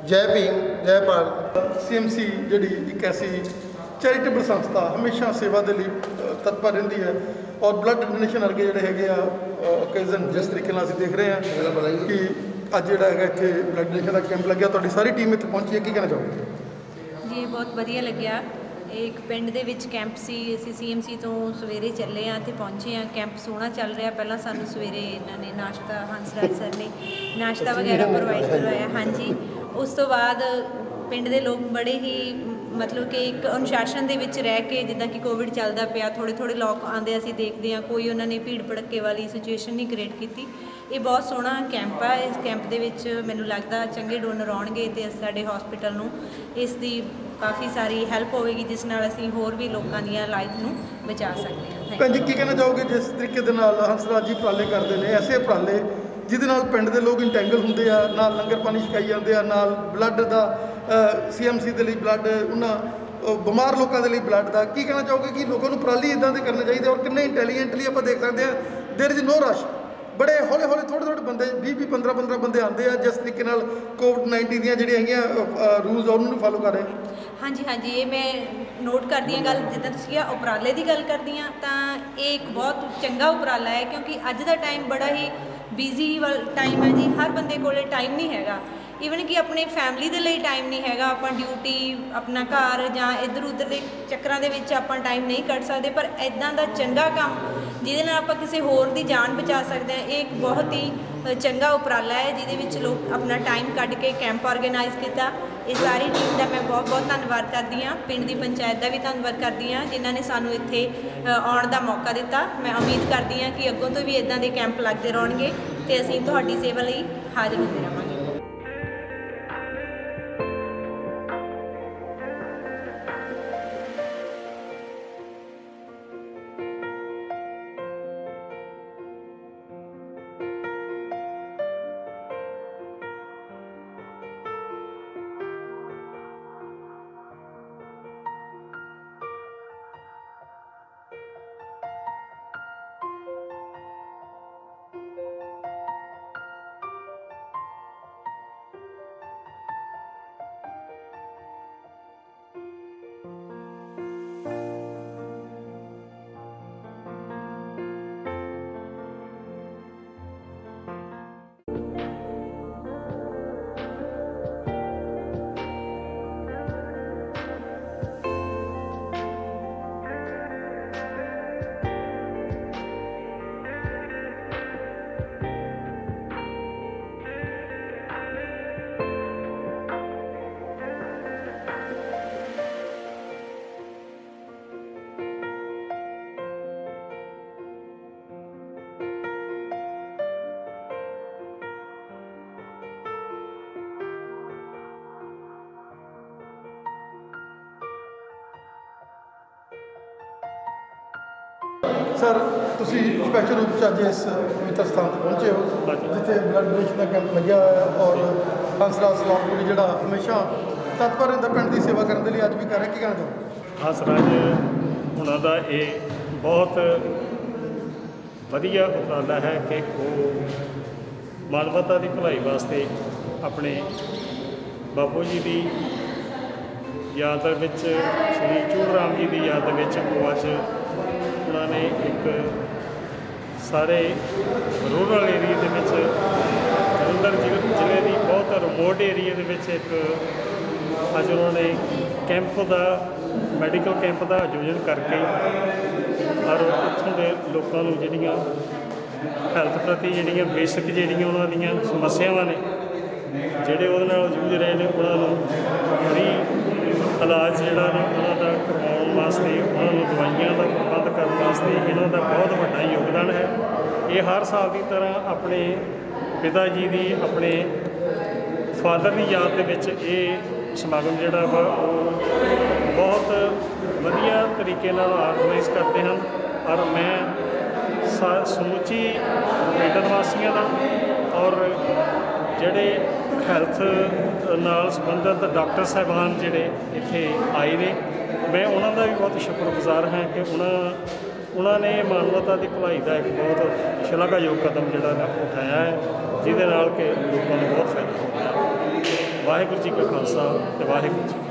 Speaker 6: ਜੈ ਭੀਮ, ਜੈ ਭਾਰਤ।
Speaker 3: CMC ਜਿਹੜੀ ਇੱਕ ਐਸੀ ਚੈਰੀਟੇਬਲ ਸੰਸਥਾ ਹਮੇਸ਼ਾ ਸੇਵਾ ਦੇ ਲਈ ਤਤਪਰ ਰਹਿੰਦੀ ਹੈ ਔਰ ਬਲੱਡ ਡੋਨੇਸ਼ਨ ਵਰਗੇ ਜਿਹੜੇ ਹੈਗੇ ਆ ਓਕੇਜ਼ਨ ਜਿਸ ਤਰੀਕੇ ਨਾਲ ਅਸੀਂ ਦੇਖ ਰਹੇ ਹਾਂ ਕਿ ਅੱਜ ਜਿਹੜਾ ਹੈਗਾ ਇੱਥੇ ਬਲੱਡ ਡੋਨੇਸ਼ਨ ਦਾ ਕੈਂਪ ਲੱਗਿਆ, ਤੁਹਾਡੀ ਸਾਰੀ ਟੀਮ ਇੱਥੇ ਪਹੁੰਚੀ ਹੈ, ਕੀ ਕਹਿਣਾ ਚਾਹੋਗੇ?
Speaker 12: ਜੀ ਬਹੁਤ ਵਧੀਆ ਲੱਗਿਆ। ਇਹ ਇੱਕ ਪਿੰਡ ਦੇ ਵਿੱਚ ਕੈਂਪ ਸੀ, ਅਸੀਂ CMC ਤੋਂ ਸਵੇਰੇ ਚੱਲੇ ਹਾਂ ਅਤੇ ਪਹੁੰਚੇ ਹਾਂ। ਕੈਂਪ ਸੋਹਣਾ ਚੱਲ ਰਿਹਾ। ਪਹਿਲਾਂ ਸਾਨੂੰ ਸਵੇਰੇ ਇਹਨਾਂ ਨੇ ਨਾਸ਼ਤਾ, ਹੰਸਰਾਜ ਸਰ ਨੇ ਨਾਸ਼ਤਾ ਵਗੈਰਾ ਪ੍ਰੋਵਾਈਡ ਕਰਵਾਇਆ। ਹਾਂਜੀ, ਉਸ ਤੋਂ ਬਾਅਦ ਪਿੰਡ ਦੇ ਲੋਕ ਬੜੇ ਹੀ ਮਤਲਬ ਕਿ ਇੱਕ ਅਨੁਸ਼ਾਸਨ ਦੇ ਵਿੱਚ ਰਹਿ ਕੇ, ਜਿੱਦਾਂ ਕਿ ਕੋਵਿਡ ਚੱਲਦਾ ਪਿਆ, ਥੋੜ੍ਹੇ ਲੋਕ ਆਉਂਦੇ ਅਸੀਂ ਦੇਖਦੇ ਹਾਂ, ਕੋਈ ਉਹਨਾਂ ਨੇ ਭੀੜ ਭੜੱਕੇ ਵਾਲੀ ਸਿਚੁਏਸ਼ਨ ਨਹੀਂ ਕ੍ਰੀਏਟ ਕੀਤੀ। ਇਹ ਬਹੁਤ ਸੋਹਣਾ ਕੈਂਪ ਆ। ਇਸ ਕੈਂਪ ਦੇ ਵਿੱਚ ਮੈਨੂੰ ਲੱਗਦਾ ਚੰਗੇ ਡੋਨਰ ਆਉਣਗੇ ਅਤੇ ਸਾਡੇ ਹਸਪੀਟਲ ਨੂੰ ਇਸ ਦੀ ਕਾਫੀ ਸਾਰੀ ਹੈਲਪ ਹੋਵੇਗੀ, ਜਿਸ ਨਾਲ ਅਸੀਂ ਹੋਰ ਵੀ ਲੋਕਾਂ ਦੀਆਂ ਲਾਈਫ ਨੂੰ ਬਚਾ ਸਕਦੇ ਹਾਂ।
Speaker 3: ਭੈਣ ਜੀ, ਕੀ ਕਹਿਣਾ ਚਾਹੋਗੇ ਜਿਸ ਤਰੀਕੇ ਦੇ ਨਾਲ ਹੰਸਰਾਜ ਜੀ ਉਪਰਾਲੇ ਕਰਦੇ ਨੇ, ਐਸੇ ਉਪਰਾਲੇ ਜਿਹਦੇ ਨਾਲ ਪਿੰਡ ਦੇ ਲੋਕ ਇੰਟੈਂਗਲ ਹੁੰਦੇ ਆ, ਨਾਲ ਲੰਗਰ ਪਾਣੀ ਛਕਾਈ ਜਾਂਦੇ ਆ, ਨਾਲ ਬਲੱਡ ਦਾ CMC ਦੇ ਲਈ ਬਲੱਡ, ਉਹਨਾਂ ਬਿਮਾਰ ਲੋਕਾਂ ਦੇ ਲਈ ਬਲੱਡ ਦਾ, ਕੀ ਕਹਿਣਾ ਚਾਹੋਗੇ ਕਿ ਲੋਕਾਂ ਨੂੰ ਉਪਰਾਲੇ ਇੱਦਾਂ ਦੇ ਕਰਨੇ ਚਾਹੀਦੇ ਔਰ ਕਿੰਨੇ ਇੰਟੈਲੀਜੈਂਟਲੀ ਆਪਾਂ ਦੇਖ ਸਕਦੇ ਹਾਂ ਦੇਰ ਇਜ਼ ਨੋ ਰਸ਼, ਬੜੇ ਹੌਲੇ ਥੋੜ੍ਹੇ ਬੰਦੇ 20 15 ਬੰਦੇ ਆਉਂਦੇ ਆ, ਜਿਸ ਤਰੀਕੇ ਨਾਲ COVID-19 ਦੀਆਂ ਜਿਹੜੀਆਂ ਹੈਗੀਆਂ ਰੂਲਸ ਉਹਨਾਂ ਨੂੰ ਫਾਲੋ ਕਰ ਰਹੇ।
Speaker 12: ਹਾਂਜੀ, ਇਹ ਮੈਂ ਨੋਟ ਕਰਦੀ ਹਾਂ ਗੱਲ। ਜਿੱਦਾਂ ਤੁਸੀਂ ਕਿਹਾ ਉਪਰਾਲੇ ਦੀ ਗੱਲ ਕਰਦੀ ਹਾਂ, ਤਾਂ ਇਹ ਇੱਕ ਬਹੁਤ ਚੰਗਾ ਉਪਰਾਲਾ ਹੈ, ਕਿਉਂਕਿ ਅੱਜ ਦਾ ਟਾਈਮ ਬੜਾ ਹੀ ਬਿਜ਼ੀ ਟਾਈਮ ਹੈ ਜੀ। ਹਰ ਬੰਦੇ ਕੋਲ ਟਾਈਮ ਨਹੀਂ ਹੈਗਾ, ਈਵਨ ਕਿ ਆਪਣੇ ਫੈਮਿਲੀ ਦੇ ਲਈ ਟਾਈਮ ਨਹੀਂ ਹੈਗਾ। ਆਪਾਂ ਡਿਊਟੀ, ਆਪਣਾ ਘਰ ਜਾਂ ਇੱਧਰ ਉੱਧਰ ਦੇ ਚੱਕਰਾਂ ਦੇ ਵਿੱਚ ਆਪਾਂ ਟਾਈਮ ਨਹੀਂ ਕੱਢ ਸਕਦੇ, ਪਰ ਇੱਦਾਂ ਦਾ ਚੰਗਾ ਕੰਮ ਜਿਹਦੇ ਨਾਲ ਆਪਾਂ ਕਿਸੇ ਹੋਰ ਦੀ ਜਾਨ ਬਚਾ ਸਕਦੇ ਹਾਂ, ਇਹ ਇੱਕ ਬਹੁਤ ਹੀ ਚੰਗਾ ਉਪਰਾਲਾ ਹੈ, ਜਿਹਦੇ ਵਿੱਚ ਲੋਕ ਆਪਣਾ ਟਾਈਮ ਕੱਢ ਕੇ ਕੈਂਪ ਆਰਗੇਨਾਈਜ਼ ਕੀਤਾ। ਇਹ ਸਾਰੀ ਟੀਮ ਦਾ ਮੈਂ ਬਹੁਤ ਧੰਨਵਾਦ ਕਰਦੀ ਹਾਂ। ਪਿੰਡ ਦੀ ਪੰਚਾਇਤ ਦਾ ਵੀ ਧੰਨਵਾਦ ਕਰਦੀ ਹਾਂ, ਜਿਨ੍ਹਾਂ ਨੇ ਸਾਨੂੰ ਇੱਥੇ ਆਉਣ ਦਾ ਮੌਕਾ ਦਿੱਤਾ। ਮੈਂ ਉਮੀਦ ਕਰਦੀ ਹਾਂ ਕਿ ਅੱਗੋਂ ਤੋਂ ਵੀ ਇੱਦਾਂ ਦੇ ਕੈਂਪ ਲੱਗਦੇ ਰਹਿਣਗੇ ਅਤੇ ਅਸੀਂ ਤੁਹਾਡੀ ਸੇਵਾ ਲਈ ਹਾਜ਼ਰ ਹੁੰਦੇ ਰਹਾਂਗੇ।
Speaker 3: ਸਰ, ਤੁਸੀਂ ਸਪੈਸ਼ਲ ਰੂਪ 'ਚ ਅੱਜ ਇਸ ਪਵਿੱਤਰ ਸਥਾਨ 'ਤੇ ਪਹੁੰਚੇ ਹੋ, ਜਿੱਥੇ ਬਲੱਡ ਡੋਨੇਸ਼ਨ ਦਾ ਕੈਂਪ ਲੱਗਿਆ ਹੋਇਆ ਔਰ ਹੰਸਰਾਜ ਸਲਾਮਪੁਰੀ ਜਿਹੜਾ ਹਮੇਸ਼ਾ ਤਤਪਰ ਰਹਿੰਦਾ ਪਿੰਡ ਦੀ ਸੇਵਾ ਕਰਨ ਦੇ ਲਈ, ਅੱਜ ਵੀ ਕਰ ਰਿਹਾ। ਕੀ ਕਹਿਣਾ ਚਾਹੋਗੇ?
Speaker 13: ਹੰਸਰਾਜ ਉਹਨਾਂ ਦਾ ਇਹ ਬਹੁਤ ਵਧੀਆ ਉਪਰਾਲਾ ਹੈ ਕਿ ਉਹ ਮਾਨਵਤਾ ਦੀ ਭਲਾਈ ਵਾਸਤੇ ਆਪਣੇ ਬਾਪੂ ਜੀ ਦੀ ਯਾਦ ਵਿੱਚ, ਸ਼੍ਰੀ ਚੂੜ ਰਾਮ ਜੀ ਦੀ ਯਾਦ ਵਿੱਚ ਉਹ ਅੱਜ ਉਹਨਾਂ ਨੇ ਇੱਕ ਸਾਰੇ ਰੂਰਲ ਏਰੀਏ ਦੇ ਵਿੱਚ, ਜਲੰਧਰ ਜ਼ਿਲ੍ਹੇ ਦੀ ਬਹੁਤ ਰਿਮੋਟ ਏਰੀਏ ਦੇ ਵਿੱਚ ਇੱਕ ਅੱਜ ਉਹਨਾਂ ਨੇ ਕੈਂਪ ਦਾ, ਮੈਡੀਕਲ ਕੈਂਪ ਦਾ ਆਯੋਜਨ ਕਰਕੇ ਔਰ ਉੱਥੋਂ ਦੇ ਲੋਕਾਂ ਨੂੰ ਜਿਹੜੀਆਂ ਹੈਲਥ ਪ੍ਰਤੀ ਜਿਹੜੀਆਂ ਬੇਸਿਕ ਜਿਹੜੀਆਂ ਉਹਨਾਂ ਦੀਆਂ ਸਮੱਸਿਆਵਾਂ ਨੇ, ਜਿਹੜੇ ਉਹਦੇ ਨਾਲ ਜੂਝ ਰਹੇ ਨੇ, ਉਹਨਾਂ ਨੂੰ ਫਰੀ ਇਲਾਜ ਜਿਹੜਾ ਨੇ ਉਹਨਾਂ ਦਾ ਕਰਵਾਉਣ ਵਾਸਤੇ, ਉਹਨਾਂ ਨੂੰ ਦਵਾਈਆਂ ਦਾ ਪ੍ਰਬੰਧ ਕਰਨ ਵਾਸਤੇ ਇਹਨਾਂ ਦਾ ਬਹੁਤ ਵੱਡਾ ਯੋਗਦਾਨ ਹੈ। ਇਹ ਹਰ ਸਾਲ ਦੀ ਤਰ੍ਹਾਂ ਆਪਣੇ ਪਿਤਾ ਜੀ ਦੀ, ਆਪਣੇ ਫਾਦਰ ਦੀ ਯਾਦ ਦੇ ਵਿੱਚ ਇਹ ਸਮਾਗਮ ਜਿਹੜਾ ਵਾ ਉਹ ਬਹੁਤ ਵਧੀਆ ਤਰੀਕੇ ਨਾਲ ਆਰਗੇਨਾਈਜ਼ ਕਰਦੇ ਹਨ। ਔਰ ਮੈਂ ਸਮੁੱਚੀ ਪਿੰਡ ਨਿਵਾਸੀਆਂ ਦਾ ਔਰ ਜਿਹੜੇ ਹੈਲਥ ਨਾਲ ਸੰਬੰਧਿਤ ਡਾਕਟਰ ਸਾਹਿਬਾਨ ਜਿਹੜੇ ਇੱਥੇ ਆਏ ਨੇ, ਮੈਂ ਉਹਨਾਂ ਦਾ ਵੀ ਬਹੁਤ ਸ਼ੁਕਰਗੁਜ਼ਾਰ ਹਾਂ ਕਿ ਉਹਨਾਂ ਉਹਨਾਂ ਨੇ ਮਾਨਵਤਾ ਦੀ ਭਲਾਈ ਦਾ ਇੱਕ ਬਹੁਤ ਸ਼ਲਾਘਾਯੋਗ ਕਦਮ ਜਿਹੜਾ ਨਾ ਉਠਾਇਆ ਹੈ, ਜਿਹਦੇ ਨਾਲ ਕਿ ਲੋਕਾਂ ਨੂੰ ਬਹੁਤ ਫਾਇਦਾ ਹੋ ਰਿਹਾ। ਵਾਹਿਗੁਰੂ ਜੀ ਕਾ ਖਾਲਸਾ ਤੇ ਵਾਹਿਗੁਰੂ ਜੀ ਕੀ ਫਤਿਹ।